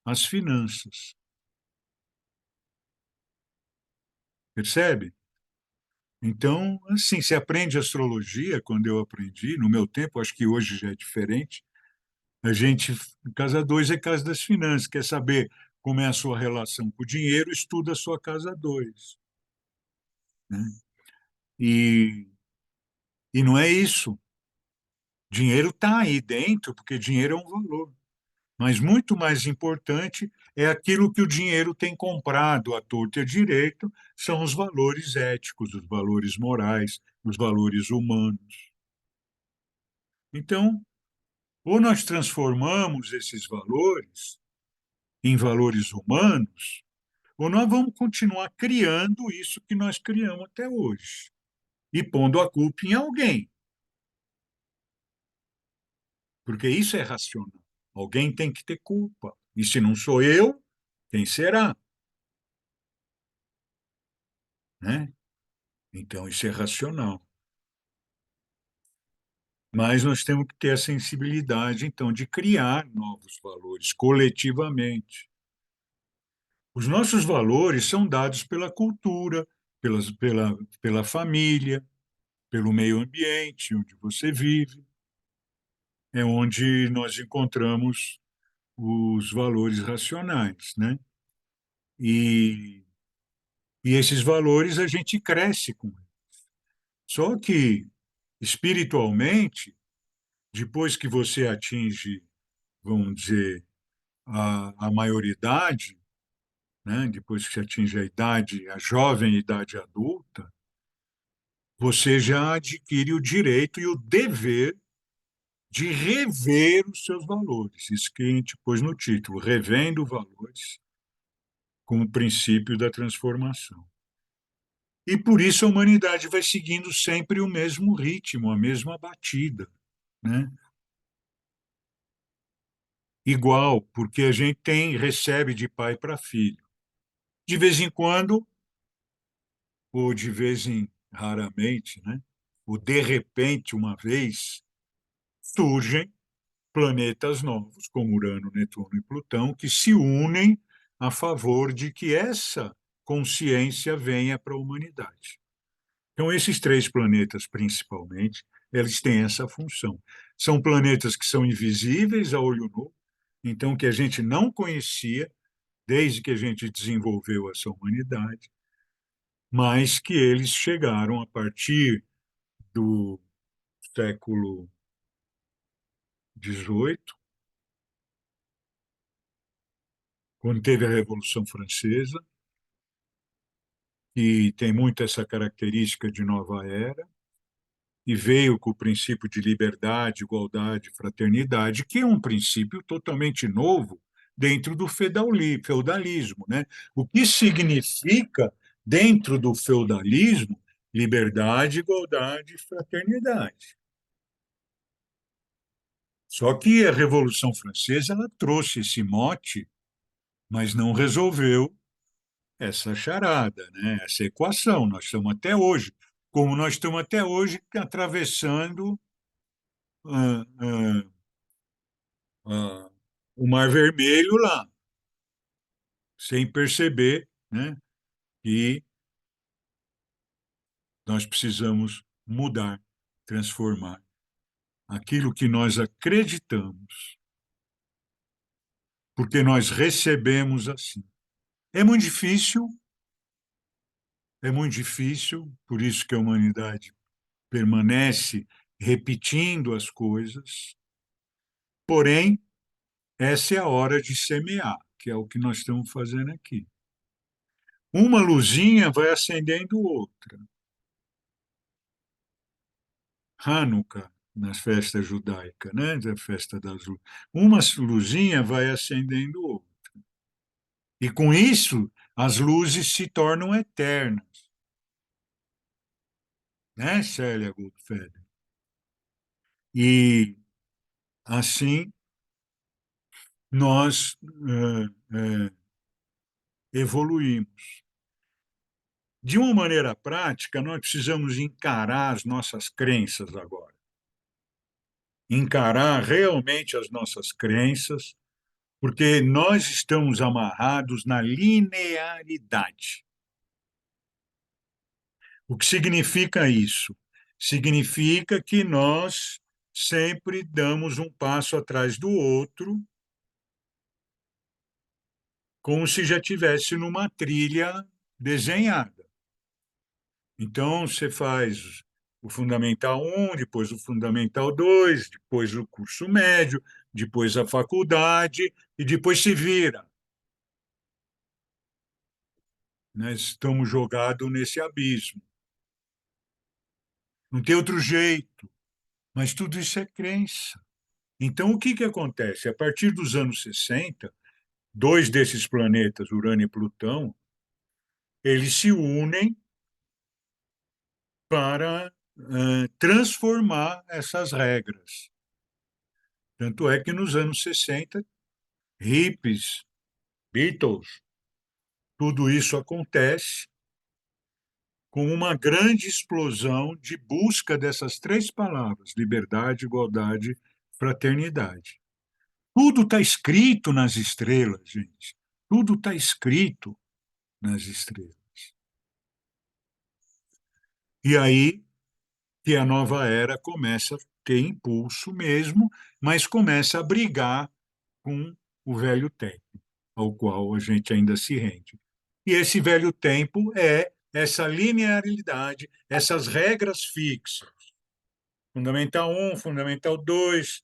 S2: às finanças. Percebe? Então, assim, se aprende astrologia, quando eu aprendi, no meu tempo, acho que hoje já é diferente, a gente, casa 2 é casa das finanças, quer saber como é a sua relação com o dinheiro, estuda a sua casa 2, né? E, e não é isso. Dinheiro está aí dentro, porque dinheiro é um valor. Mas muito mais importante é aquilo que o dinheiro tem comprado à torta e à direito, são os valores éticos, os valores morais, os valores humanos. Então, ou nós transformamos esses valores em valores humanos, ou nós vamos continuar criando isso que nós criamos até hoje e pondo a culpa em alguém, porque isso é racional. Alguém tem que ter culpa. E se não sou eu, quem será? Né? Então, isso é racional. Mas nós temos que ter a sensibilidade, então, de criar novos valores coletivamente. Os nossos valores são dados pela cultura, pela família, pelo meio ambiente onde você vive, é onde nós encontramos os valores racionais, né? E, e esses valores a gente cresce com eles. Só que, espiritualmente, depois que você atinge, vamos dizer, a maioridade, né? Depois que você atinge a idade, a jovem idade adulta, você já adquire o direito e o dever de rever os seus valores. Isso que a gente pôs no título, Revendo Valores, com o princípio da transformação. E por isso a humanidade vai seguindo sempre o mesmo ritmo, a mesma batida, né? Igual, porque a gente recebe de pai para filho. De vez em quando, ou de vez em raramente, né? Ou de repente, uma vez, surgem planetas novos, como Urano, Netuno e Plutão, que se unem a favor de que essa consciência venha para a humanidade. Então, esses três planetas, principalmente, eles têm essa função. São planetas que são invisíveis a olho nu, então que a gente não conhecia desde que a gente desenvolveu essa humanidade, mas que eles chegaram a partir do século XVIII, quando teve a Revolução Francesa, e tem muito essa característica de nova era, e veio com o princípio de liberdade, igualdade, fraternidade, que é um princípio totalmente novo dentro do feudalismo, né? O que significa, dentro do feudalismo, liberdade, igualdade e fraternidade. Só que a Revolução Francesa ela trouxe esse mote, mas não resolveu essa charada, né? Essa equação. Nós estamos até hoje, como nós estamos até hoje atravessando ah, ah, ah, o Mar Vermelho lá, sem perceber, né, que nós precisamos mudar, transformar aquilo que nós acreditamos, porque nós recebemos assim. É muito difícil, por isso que a humanidade permanece repetindo as coisas, porém, essa é a hora de semear, que é o que nós estamos fazendo aqui. Uma luzinha vai acendendo outra. Hanukkah, nas festas judaicas, né? Da festa das luzes. Uma luzinha vai acendendo outra. E com isso, as luzes se tornam eternas, né, Célia Goldfeder? E assim nós evoluímos. De uma maneira prática, nós precisamos encarar as nossas crenças agora. Encarar realmente as nossas crenças, porque nós estamos amarrados na linearidade. O que significa isso? Significa que nós sempre damos um passo atrás do outro, como se já tivesse numa trilha desenhada. Então, você faz o Fundamental 1, depois o Fundamental 2, depois o curso médio, depois a faculdade, e depois se vira. Nós estamos jogados nesse abismo. Não tem outro jeito, mas tudo isso é crença. Então, o que acontece? A partir dos anos 60, dois desses planetas, Urano e Plutão, eles se unem para transformar essas regras. Tanto é que nos anos 60, hippies, Beatles, tudo isso acontece com uma grande explosão de busca dessas três palavras: liberdade, igualdade, fraternidade. Tudo está escrito nas estrelas, gente. Tudo está escrito nas estrelas. E aí que a nova era começa a ter impulso mesmo, mas começa a brigar com o velho tempo, ao qual a gente ainda se rende. E esse velho tempo é essa linearidade, essas regras fixas. Fundamental 1, Fundamental 2,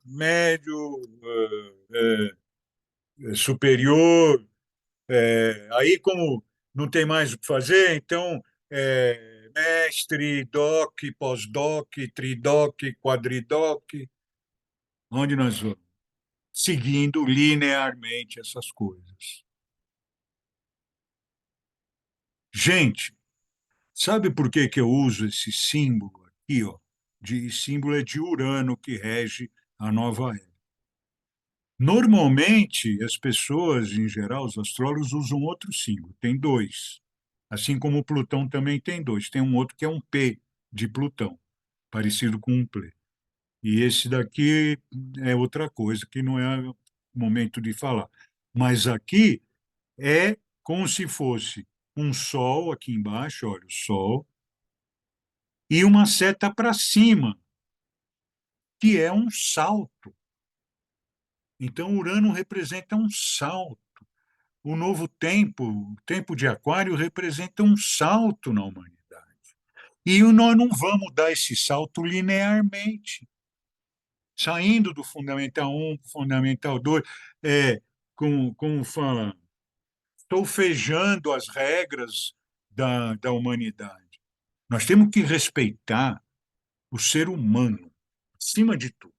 S2: médio, superior. Aí, como não tem mais o que fazer, então, mestre, doc, pós-doc, tridoc, quadridoc, onde nós vamos? Seguindo linearmente essas coisas. Gente, sabe por que que eu uso esse símbolo aqui, ó? Símbolo é de Urano que rege a nova era. Normalmente, as pessoas, em geral, os astrólogos usam outro símbolo, tem dois. Assim como o Plutão também tem dois. Tem um outro que é um P de Plutão, parecido com um Ple. E esse daqui é outra coisa, que não é o momento de falar. Mas aqui é como se fosse um Sol aqui embaixo, olha, o Sol, e uma seta para cima, que é um salto. Então, Urano representa um salto. o novo tempo, o tempo de Aquário, representa um salto na humanidade. E nós não vamos dar esse salto linearmente, saindo do Fundamental 1 para o Fundamental 2, como fala, solfejando as regras da humanidade. Nós temos que respeitar o ser humano, acima de tudo.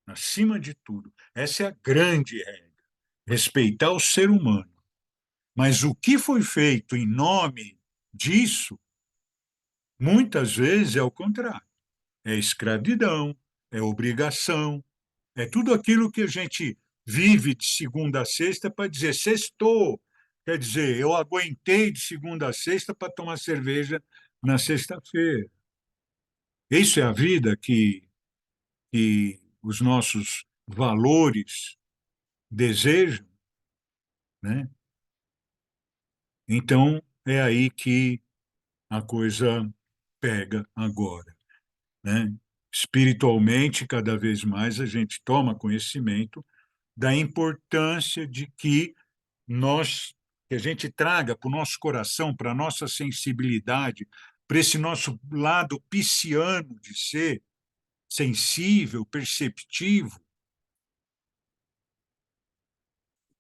S2: Acima de tudo. Essa é a grande regra. Respeitar o ser humano. Mas o que foi feito em nome disso, muitas vezes é o contrário. É escravidão, é obrigação, é tudo aquilo que a gente vive de segunda a sexta para dizer sextou. Quer dizer, eu aguentei de segunda a sexta para tomar cerveja na sexta-feira. Isso é a vida que os nossos valores desejam, né? Então, é aí que a coisa pega agora, né? Espiritualmente, cada vez mais a gente toma conhecimento da importância de que a gente traga para o nosso coração, para a nossa sensibilidade, para esse nosso lado pisciano de ser sensível, perceptivo,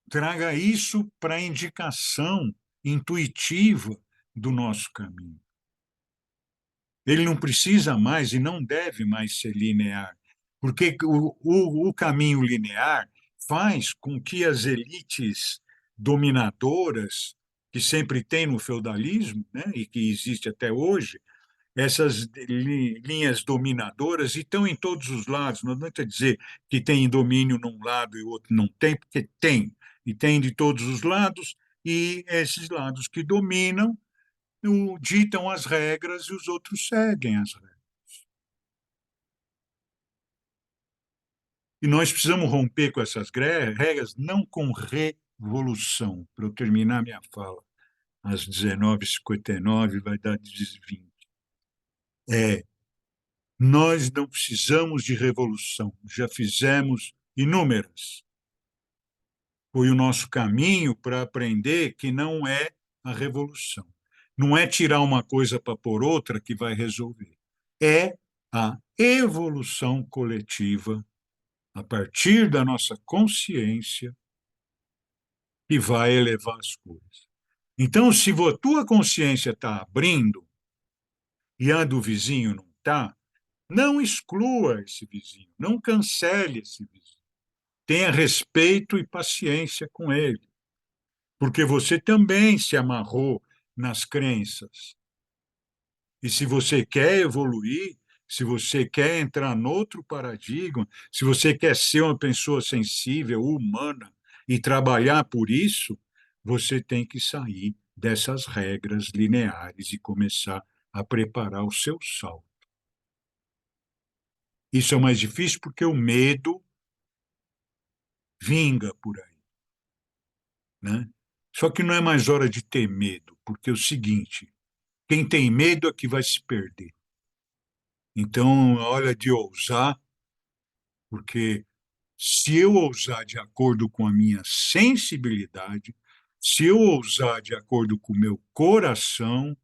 S2: traga isso para a indicação intuitiva do nosso caminho. Ele não precisa mais e não deve mais ser linear, porque o caminho linear faz com que as elites dominadoras, que sempre tem no feudalismo, né, e que existe até hoje, essas linhas dominadoras e estão em todos os lados. Não adianta dizer que tem domínio num lado e o outro não tem, porque tem, e tem de todos os lados, e esses lados que dominam ditam as regras e os outros seguem as regras. E nós precisamos romper com essas regras, não com revolução, para eu terminar minha fala. Às 19h59 vai dar 20. É, nós não precisamos de revolução, já fizemos inúmeras. Foi o nosso caminho para aprender que não é a revolução. Não é tirar uma coisa para pôr outra que vai resolver. É a evolução coletiva, a partir da nossa consciência, que vai elevar as coisas. Então, se a tua consciência está abrindo e a do vizinho não está, não exclua esse vizinho, não cancele esse vizinho. Tenha respeito e paciência com ele, porque você também se amarrou nas crenças. E se você quer evoluir, se você quer entrar noutro paradigma, se você quer ser uma pessoa sensível, humana e trabalhar por isso, você tem que sair dessas regras lineares e começar a preparar o seu salto. Isso é o mais difícil porque o medo vinga por aí, né? Só que não é mais hora de ter medo, porque é o seguinte, quem tem medo é que vai se perder. Então, é hora de ousar, porque se eu ousar de acordo com a minha sensibilidade, se eu ousar de acordo com o meu coração,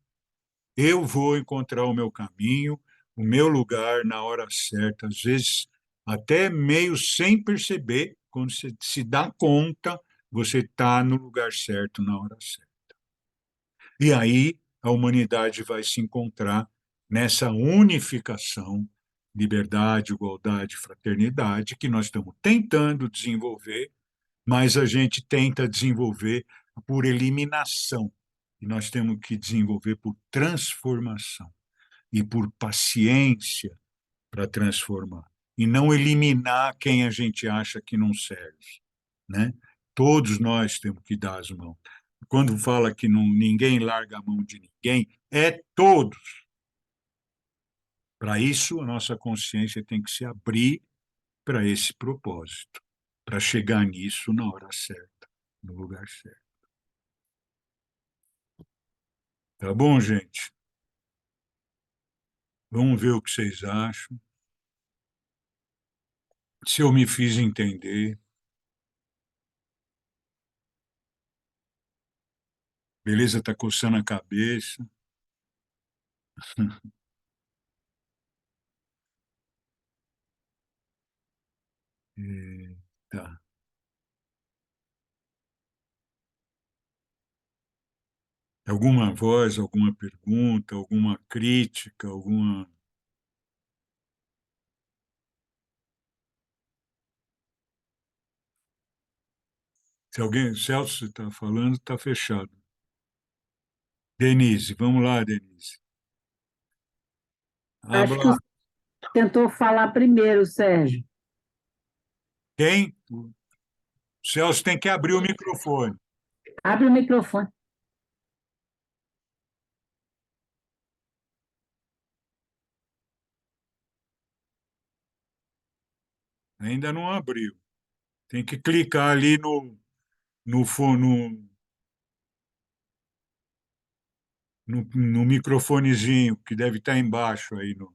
S2: eu vou encontrar o meu caminho, o meu lugar na hora certa, às vezes até meio sem perceber, quando você se dá conta, você está no lugar certo na hora certa. E aí a humanidade vai se encontrar nessa unificação, liberdade, igualdade, fraternidade, que nós estamos tentando desenvolver, mas a gente tenta desenvolver por eliminação. E nós temos que desenvolver por transformação e por paciência para transformar. E não eliminar quem a gente acha que não serve, né? Todos nós temos que dar as mãos. Quando fala que não, ninguém larga a mão de ninguém, é todos. Para isso, a nossa consciência tem que se abrir para esse propósito, para chegar nisso na hora certa, no lugar certo. Tá bom, gente? Vamos ver o que vocês acham. Se eu me fiz entender. Beleza, está coçando a cabeça. Tá. Alguma voz, alguma pergunta, alguma crítica, alguma. Se alguém, Celso está falando, está fechado. Denise, vamos lá, Denise.
S3: Acho que
S2: Habla.
S3: você tentou falar primeiro, Sérgio.
S2: Quem? O Celso tem que abrir o microfone.
S3: Abre o microfone.
S2: Ainda não abriu. Tem que clicar ali no, no microfonezinho, que deve estar embaixo aí. No...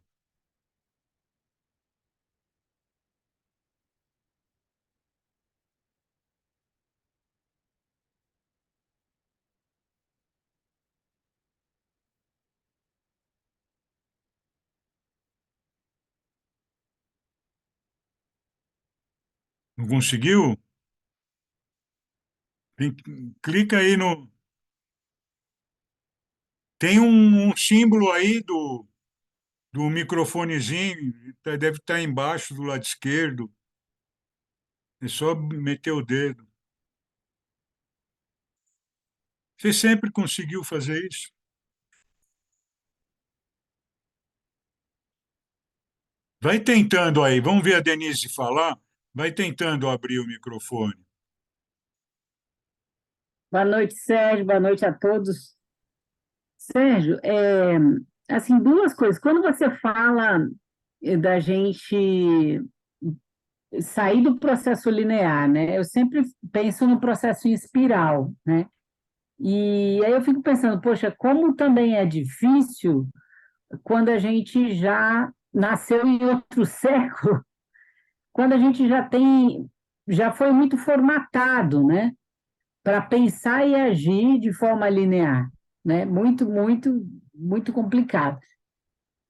S2: Não conseguiu? Clica aí no. Tem um símbolo aí do microfonezinho, deve estar embaixo do lado esquerdo. É só meter o dedo. Você sempre conseguiu fazer isso? Vai tentando aí. Vamos ver a Denise falar. Vai tentando abrir o microfone.
S3: Boa noite, Sérgio. Boa noite a todos. Sérgio, assim, duas coisas. Quando você fala da gente sair do processo linear, né? Eu sempre penso no processo em espiral, né? E aí eu fico pensando, poxa, como também é difícil quando a gente já nasceu em outro século, quando a gente já foi muito formatado, né? Para pensar e agir de forma linear, né? Muito complicado.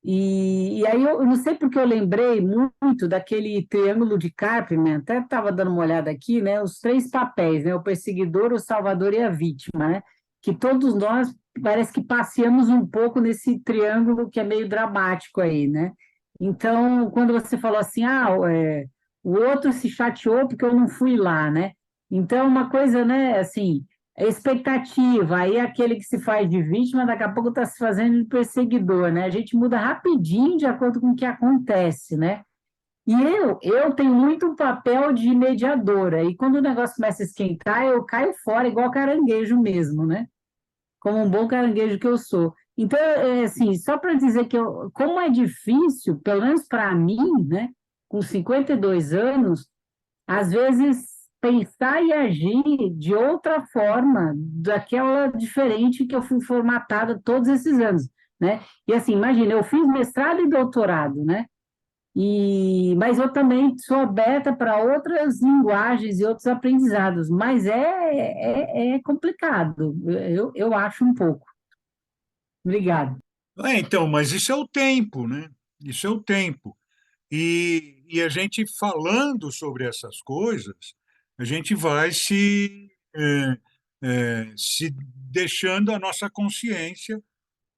S3: E aí eu não sei porque eu lembrei muito daquele triângulo de Karpman, até estava dando uma olhada aqui, né? Os três papéis, né? O perseguidor, o salvador e a vítima, né? Que todos nós parece que passeamos um pouco nesse triângulo que é meio dramático aí, né? Então, quando você falou assim, o outro se chateou porque eu não fui lá, né? Então, uma coisa, né, assim, é expectativa, aí aquele que se faz de vítima, daqui a pouco está se fazendo de perseguidor, né? A gente muda rapidinho de acordo com o que acontece, né? E eu tenho muito um papel de mediadora, e quando o negócio começa a esquentar, eu caio fora, igual caranguejo mesmo, né? Como um bom caranguejo que eu sou. Então, assim, só para dizer que como é difícil, pelo menos para mim, né, com 52 anos, às vezes pensar e agir de outra forma, daquela diferente que eu fui formatada todos esses anos, né? E assim, imagina, eu fiz mestrado e doutorado, né? Mas eu também sou aberta para outras linguagens e outros aprendizados, mas é complicado, eu acho um pouco. Obrigada.
S2: Então, mas isso é o tempo, né? Isso é o tempo. E a gente falando sobre essas coisas, a gente vai se deixando a nossa consciência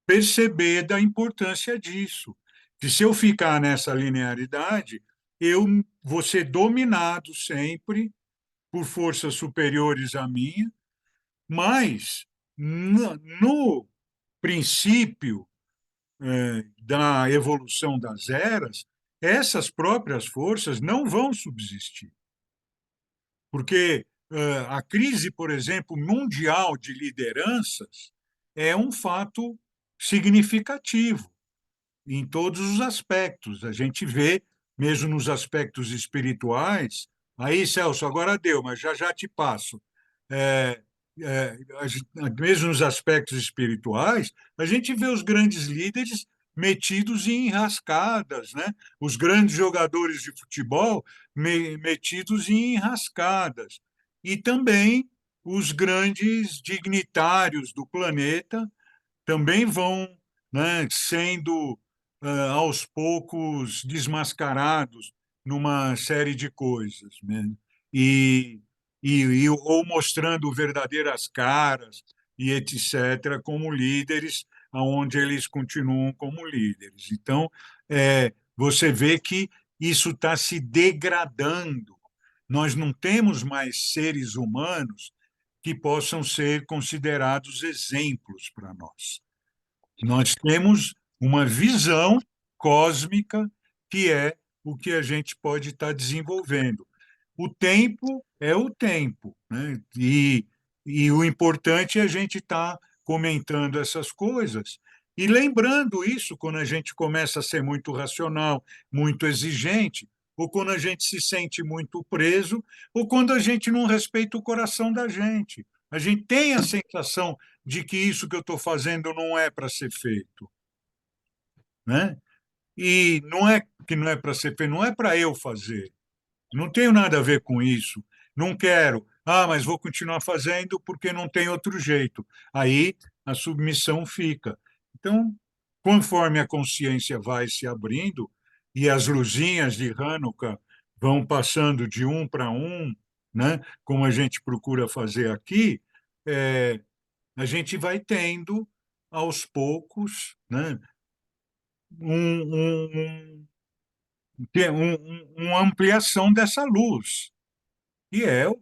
S2: perceber da importância disso. Que se eu ficar nessa linearidade, eu vou ser dominado sempre por forças superiores à minha, mas no princípio da evolução das eras, essas próprias forças não vão subsistir. Porque a crise, por exemplo, mundial de lideranças é um fato significativo em todos os aspectos. A gente vê, mesmo nos aspectos espirituais, aí, Celso, agora deu, mas já já te passo. É, Mesmo nos aspectos espirituais, a gente vê os grandes líderes metidos em enrascadas, né? Os grandes jogadores de futebol metidos em enrascadas. E também os grandes dignitários do planeta também vão, né, sendo aos poucos desmascarados numa série de coisas, né? e, ou mostrando verdadeiras caras e etc. como líderes, aonde eles continuam como líderes. Então, você vê que isso está se degradando. Nós não temos mais seres humanos que possam ser considerados exemplos para nós. Nós temos uma visão cósmica que é o que a gente pode estar desenvolvendo. O tempo é o tempo, né? E o importante é a gente estar comentando essas coisas e lembrando isso quando a gente começa a ser muito racional, muito exigente, ou quando a gente se sente muito preso, ou quando a gente não respeita o coração da gente. A gente tem a sensação de que isso que eu estou fazendo não é para ser feito, né? E não é que não é para ser feito, não é para eu fazer. Não tenho nada a ver com isso. Não quero. Ah, mas vou continuar fazendo porque não tem outro jeito. Aí a submissão fica. Então, conforme a consciência vai se abrindo e as luzinhas de Hanukkah vão passando de um para um, né, como a gente procura fazer aqui, é, a gente vai tendo, aos poucos, né, um, um, uma ampliação dessa luz, e é o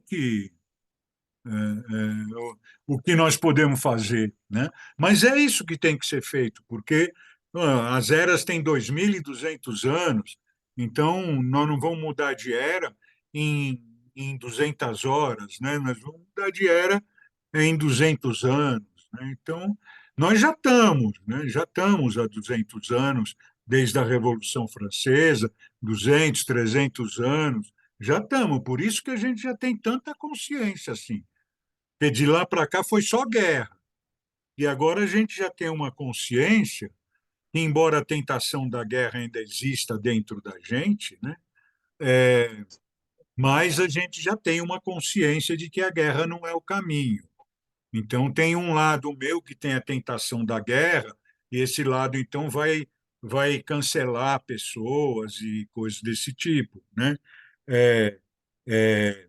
S2: que nós podemos fazer, né? Mas é isso que tem que ser feito, porque as eras têm 2.200 anos, então nós não vamos mudar de era em 200 horas, né? Nós vamos mudar de era em 200 anos, né? Então, nós já estamos, né? Já estamos há 200 anos, desde a Revolução Francesa, 200, 300 anos, já estamos. Por isso que a gente já tem tanta consciência assim. Porque de lá para cá foi só guerra. E agora a gente já tem uma consciência que, embora a tentação da guerra ainda exista dentro da gente, né? Mas a gente já tem uma consciência de que a guerra não é o caminho. Então, tem um lado meu que tem a tentação da guerra, e esse lado, então, vai cancelar pessoas e coisas desse tipo, né? É, é,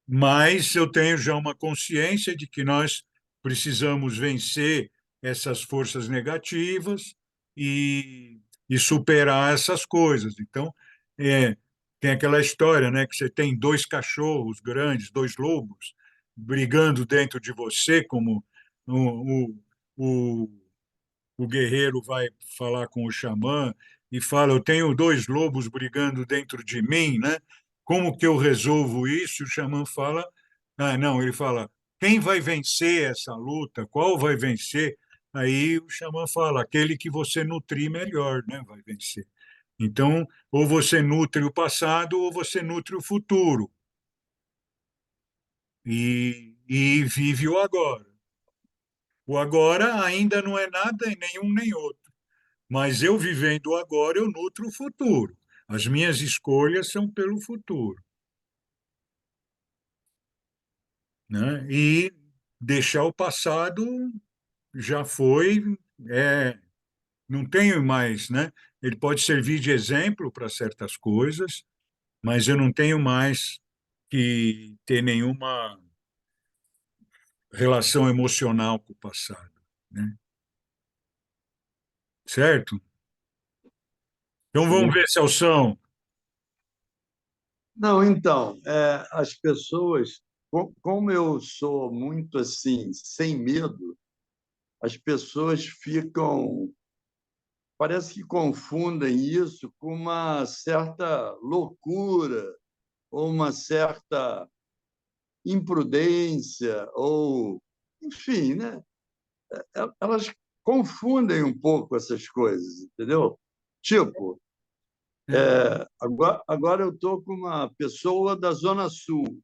S2: mas eu tenho já uma consciência de que nós precisamos vencer essas forças negativas e superar essas coisas. Então, é, tem aquela história, né, que você tem dois cachorros grandes, dois lobos, brigando dentro de você, como o, o, o guerreiro vai falar com o xamã e fala: Eu tenho dois lobos brigando dentro de mim, né? Como que eu resolvo isso? E o xamã fala: Ah, não, ele fala: Quem vai vencer essa luta? Qual vai vencer? Aí o xamã fala: Aquele que você nutrir melhor, né? Vai vencer. Então, ou você nutre o passado ou você nutre o futuro e vive o agora. O agora ainda não é nada em nenhum nem outro. Mas eu vivendo o agora, eu nutro o futuro. As minhas escolhas são pelo futuro, né? E deixar o passado já foi, é, não tenho mais, né? Ele pode servir de exemplo para certas coisas, mas eu não tenho mais que ter nenhuma relação emocional com o passado, né? Certo? Então vamos
S4: Sim.
S2: ver, Celção.
S4: Não, então, as pessoas, como eu sou muito assim, sem medo, as pessoas ficam, parece que confundem isso com uma certa loucura ou uma certa imprudência ou, enfim, né? Elas confundem um pouco essas coisas, entendeu? Tipo, agora eu estou com uma pessoa da Zona Sul.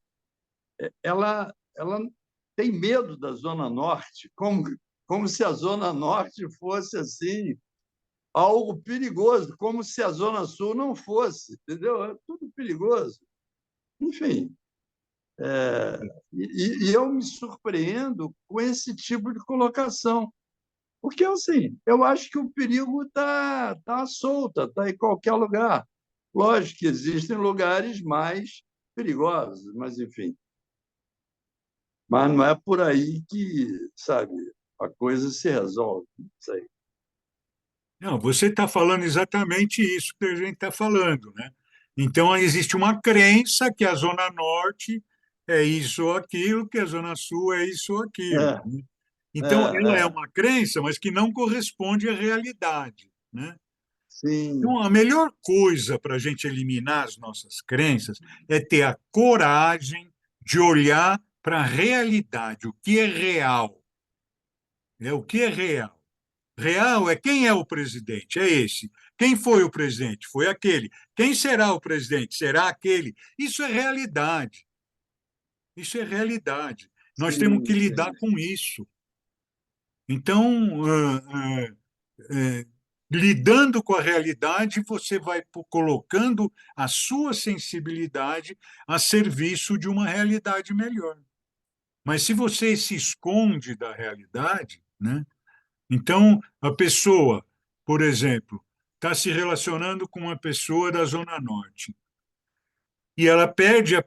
S4: Ela tem medo da Zona Norte, como se a Zona Norte fosse assim algo perigoso, como se a Zona Sul não fosse, entendeu? É tudo perigoso. Enfim, E eu me surpreendo com esse tipo de colocação. Porque, assim, eu acho que o perigo tá solto, está em qualquer lugar. Lógico que existem lugares mais perigosos, mas, enfim. Mas não é por aí que, sabe, a coisa se resolve. Não sei.
S2: Não, você está falando exatamente isso que a gente está falando, né? Então, existe uma crença que a Zona Norte é isso ou aquilo, que a Zona Sul é isso ou aquilo,
S4: É,
S2: né? Então, ela é
S4: é,
S2: uma crença, mas que não corresponde à realidade, né?
S4: sim,
S2: Então, a melhor coisa para a gente eliminar as nossas crenças é ter a coragem de olhar para a realidade, o que é real. O que é real. Real é quem é o presidente, é esse. Quem foi o presidente? Foi aquele. Quem será o presidente? Será aquele. Isso é realidade. Isso é realidade. Nós temos
S4: sim,
S2: que lidar
S4: sim.
S2: com isso. Então, lidando com a realidade, você vai colocando a sua sensibilidade a serviço de uma realidade melhor. Mas se você se esconde da realidade, né? Então, a pessoa, por exemplo, está se relacionando com uma pessoa da Zona Norte e ela perde a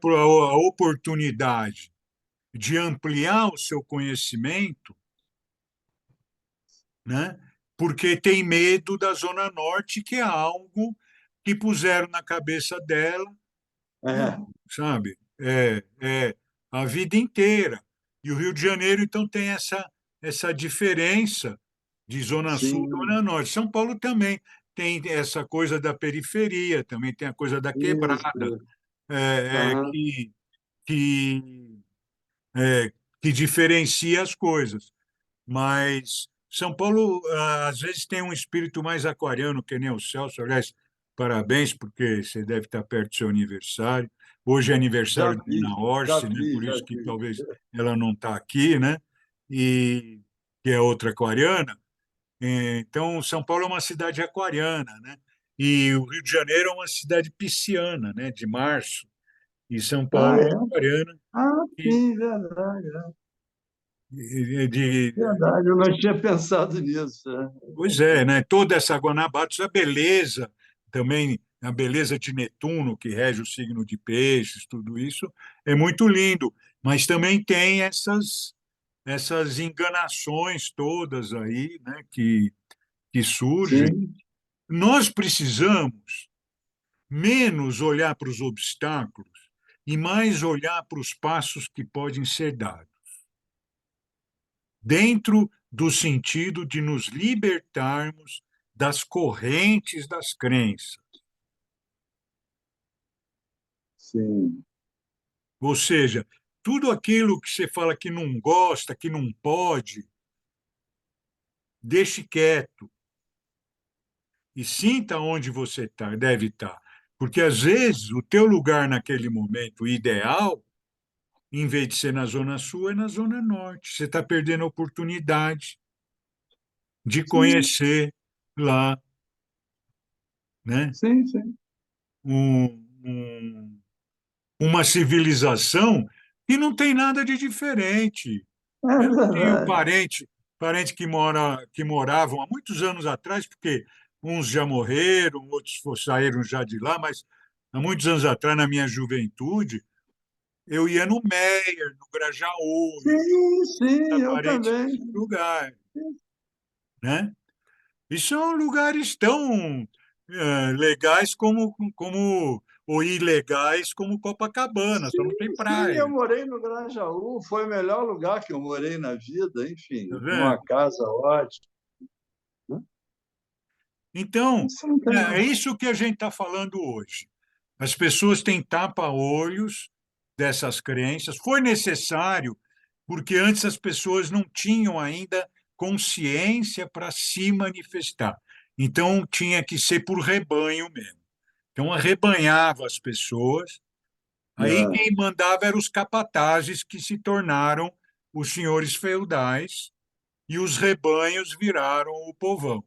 S2: oportunidade de ampliar o seu conhecimento, né? Porque tem medo da Zona Norte, que é algo que puseram na cabeça dela,
S4: É,
S2: sabe? É a vida inteira. E o Rio de Janeiro, então, tem essa diferença de Zona Sul e
S4: sim,
S2: Zona Norte. São Paulo também tem essa coisa da periferia, também tem a coisa da quebrada,
S4: isso.
S2: é, é,
S4: Aham,
S2: que, que, que diferencia as coisas. Mas São Paulo, às vezes, tem um espírito mais aquariano, que nem o Celso. Aliás, parabéns, porque você deve estar perto do seu aniversário. Hoje é aniversário da Ana
S4: já
S2: Orsi, né?
S4: fiz,
S2: Por
S4: já
S2: isso que
S4: fiz.
S2: talvez ela não está aqui, né? E que é outra aquariana. Então, São Paulo é uma cidade aquariana, né? E o Rio de Janeiro é uma cidade pisciana, né? De março. E São
S4: Ah,
S2: Paulo é
S4: é?
S2: aquariana.
S4: Ah,
S2: E,
S4: sim, verdade.
S2: de,
S4: Verdade, eu não tinha pensado nisso.
S2: Pois é, né? Toda essa Guanabados, a beleza também, a beleza de Netuno, que rege o signo de Peixes, tudo isso é muito lindo, mas também tem essas enganações todas aí, né, que surgem.
S4: Sim,
S2: Nós precisamos menos olhar para os obstáculos e mais olhar para os passos que podem ser dados, dentro do sentido de nos libertarmos das correntes das crenças.
S4: sim.
S2: Ou seja, tudo aquilo que você fala que não gosta, que não pode, deixe quieto e sinta onde você deve estar. Porque, às vezes, o teu lugar naquele momento ideal, em vez de ser na Zona Sul, é na Zona Norte. Você está perdendo a oportunidade de
S4: Sim,
S2: conhecer lá, né,
S4: sim, sim.
S2: um, um, uma civilização que não tem nada de diferente.
S4: É
S2: Eu tenho
S4: verdade.
S2: parente que moravam há muitos anos atrás, porque uns já morreram, outros saíram já de lá, mas há muitos anos atrás, na minha juventude, eu ia no Meier, no Grajaú, eu ia
S4: Sim, sim,
S2: visitar
S4: eu
S2: parentes
S4: também.
S2: nesse lugar, né? E são lugares tão legais como ou ilegais como Copacabana, só não tem
S4: Sim, sim, eu
S2: praia,
S4: morei no Grajaú, foi o melhor lugar que eu morei na vida,
S2: tá
S4: enfim, numa
S2: vendo?
S4: casa ótima, né?
S2: Então,
S4: Isso não tem.
S2: é isso que a gente está falando hoje. As pessoas têm tapa-olhos dessas crenças. Foi necessário, porque antes as pessoas não tinham ainda consciência para se manifestar. Então, tinha que ser por rebanho mesmo. Então, arrebanhava as pessoas. Aí,
S4: É,
S2: quem mandava eram os capatazes, que se tornaram os senhores feudais, e os rebanhos viraram o povão.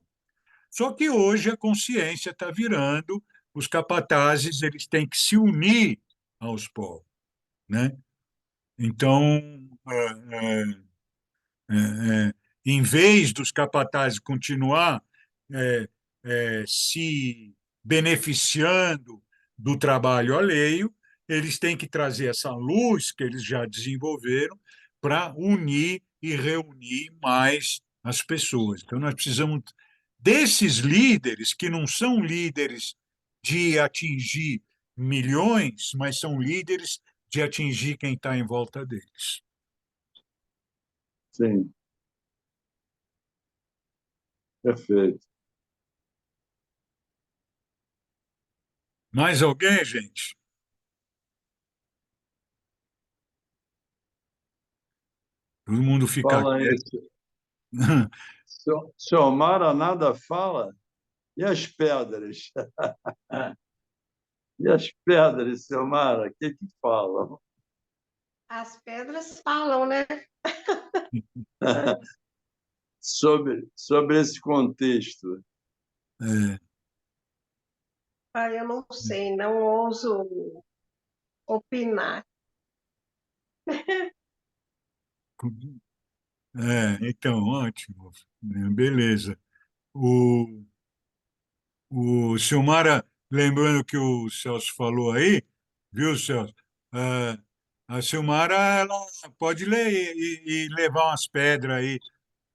S2: Só que hoje a consciência está virando, os capatazes eles têm que se unir aos povos, né? Então, em vez dos capatazes continuar se beneficiando do trabalho alheio, eles têm que trazer essa luz que eles já desenvolveram para unir e reunir mais as pessoas. Então, nós precisamos desses líderes, que não são líderes de atingir milhões, mas são líderes de atingir quem está em volta deles.
S4: Sim, perfeito.
S2: Mais alguém, gente? Todo mundo fica
S4: Fala
S2: quieto.
S4: isso. Seu Mara nada fala? E as pedras? E as pedras, seu Mara, o que falam?
S5: As pedras falam, né?
S4: Sobre esse contexto.
S2: É,
S5: Eu não sei, não ouso opinar.
S2: então, ótimo. Beleza. O Silmara, lembrando que o Celso falou aí, viu, Celso? A Silmara ela pode ler e levar umas pedras aí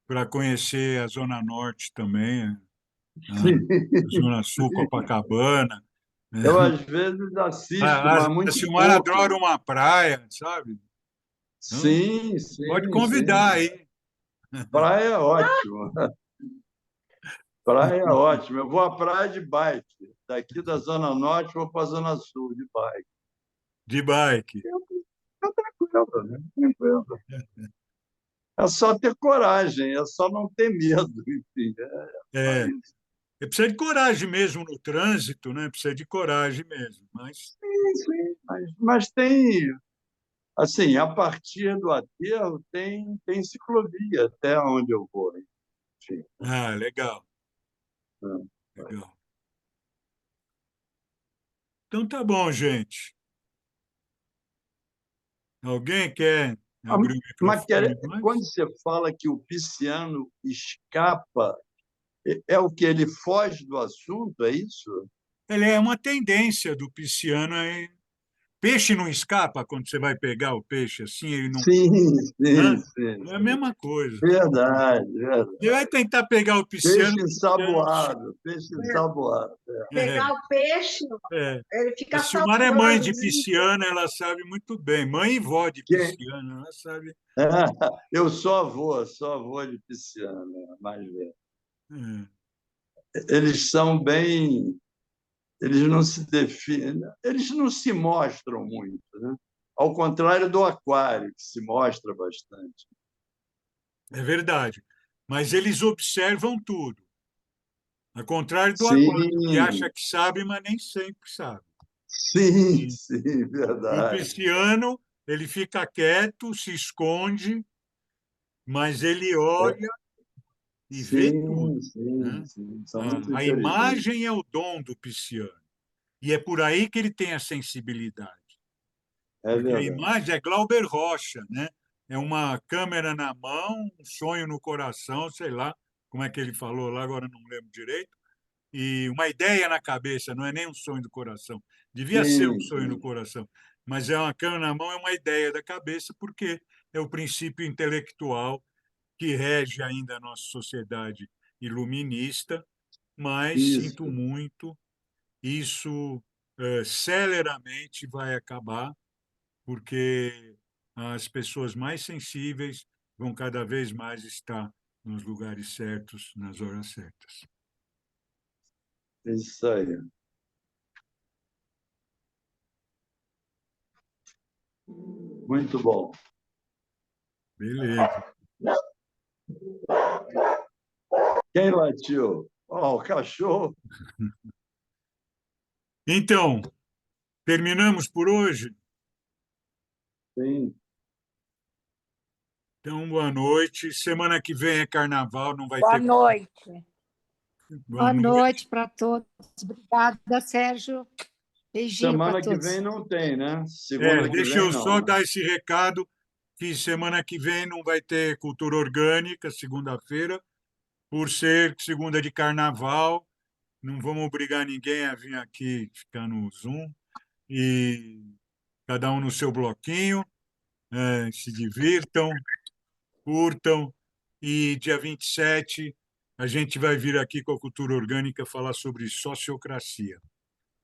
S2: para conhecer a Zona Norte também, a Zona Sul, Copacabana, né?
S4: Eu, às vezes, assisto, mas
S2: A
S4: muito
S2: Silmara adora
S4: pouco.
S2: uma praia, sabe? Então,
S4: Sim,
S2: pode
S4: sim,
S2: convidar
S4: sim.
S2: aí.
S4: Praia é ótimo. Praia é ótimo. Eu vou à praia de bike. Daqui da Zona Norte, vou para a Zona Sul de bike.
S2: De bike.
S4: É tranquilo, né? Tranquilo. É só ter coragem, é só não ter medo, enfim. Só
S2: É,
S4: isso.
S2: precisa de coragem mesmo no trânsito, né? Precisa de coragem mesmo. Mas,
S4: Sim, mas tem, assim, a partir do aterro, tem ciclovia até onde eu vou. Enfim.
S2: legal,
S4: Né?
S2: legal. Então tá bom, gente. Alguém quer abrir o
S4: Mas
S2: microfone mais?
S4: quando você fala que o pisciano escapa, é o que ele foge do assunto, é isso?
S2: Ele é uma tendência do pisciano. Peixe não escapa quando você vai pegar o peixe assim, ele não.
S4: Sim, sim,
S2: Hã?
S4: sim.
S2: É a mesma coisa.
S4: Verdade, verdade.
S2: Você vai tentar pegar
S4: Peixe
S2: o pisciano.
S4: ensaboado, peixe ensaboado.
S2: É,
S5: Pegar o peixe,
S2: é.
S5: ele
S2: A
S5: fica
S2: Silmara é mãe
S5: saltando.
S2: de pisciana, ela sabe muito bem. Mãe e vó de
S4: Quem...
S2: pisciana, ela sabe.
S4: Eu sou avô de pisciano, mais velho.
S2: É.
S4: Eles são bem. Eles não se definem, eles não se mostram muito, né? Ao contrário do aquário, que se mostra bastante.
S2: É verdade. Mas eles observam tudo. Ao contrário do aquário, que
S4: Sim,
S2: acha que sabe, mas nem sempre sabe.
S4: sim,
S2: E,
S4: sim,
S2: e o
S4: verdade.
S2: pisciano, ele fica quieto, se esconde, mas ele
S4: É,
S2: olha e vê tudo,
S4: sim, sim,
S2: né?
S4: sim. São muito
S2: A
S4: inteligentes.
S2: imagem é o dom do pisciano. E é por aí que ele tem a sensibilidade.
S4: É
S2: Porque a
S4: verdade.
S2: imagem é Glauber Rocha, né? É uma câmera na mão, um sonho no coração, sei lá como é que ele falou lá, agora não lembro direito, e uma ideia na cabeça, não é nem um sonho do coração. Devia ser um
S4: Sim,
S2: sonho no
S4: sim.
S2: coração, mas é uma câmera na mão, é uma ideia da cabeça, porque é o princípio intelectual que rege ainda a nossa sociedade iluminista, mas sinto
S4: Isso.
S2: muito, isso celeramente vai acabar, porque as pessoas mais sensíveis vão cada vez mais estar nos lugares certos, nas horas certas.
S4: Isso aí. Muito bom.
S2: Beleza.
S4: Quem latiu? Oh, o cachorro.
S2: Então, terminamos por hoje?
S4: Sim.
S2: Então, boa noite. Semana que vem é carnaval, não vai
S6: Boa
S2: ter.
S6: noite.
S2: Boa
S6: Boa
S2: noite.
S6: noite para todos. Obrigada, Sérgio. Beijinho para
S4: Semana que
S6: todos.
S4: vem não tem, né? Segunda que
S2: Deixa
S4: vem
S2: eu
S4: não,
S2: só
S4: né?
S2: dar esse recado que semana que vem não vai ter cultura orgânica, segunda-feira, por ser segunda de carnaval. Não vamos obrigar ninguém a vir aqui ficar no Zoom. E cada um no seu bloquinho, se divirtam, curtam. E dia 27 a gente vai vir aqui com a Cultura Orgânica falar sobre sociocracia.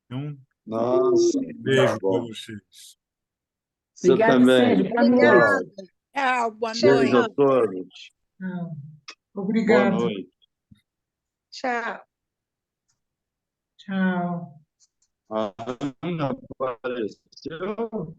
S2: Então,
S4: Nossa,
S2: beijo
S4: tá
S2: para
S4: bom.
S2: vocês.
S4: Você
S3: Obrigada,
S4: também.
S3: Sérgio. Boa
S5: Obrigada.
S3: noite.
S6: Tchau, boa
S4: Beijo
S6: noite.
S4: a todos.
S7: Ah,
S4: Boa
S7: obrigado.
S4: noite.
S5: Tchau.
S7: Tchau.
S4: A Ana apareceu.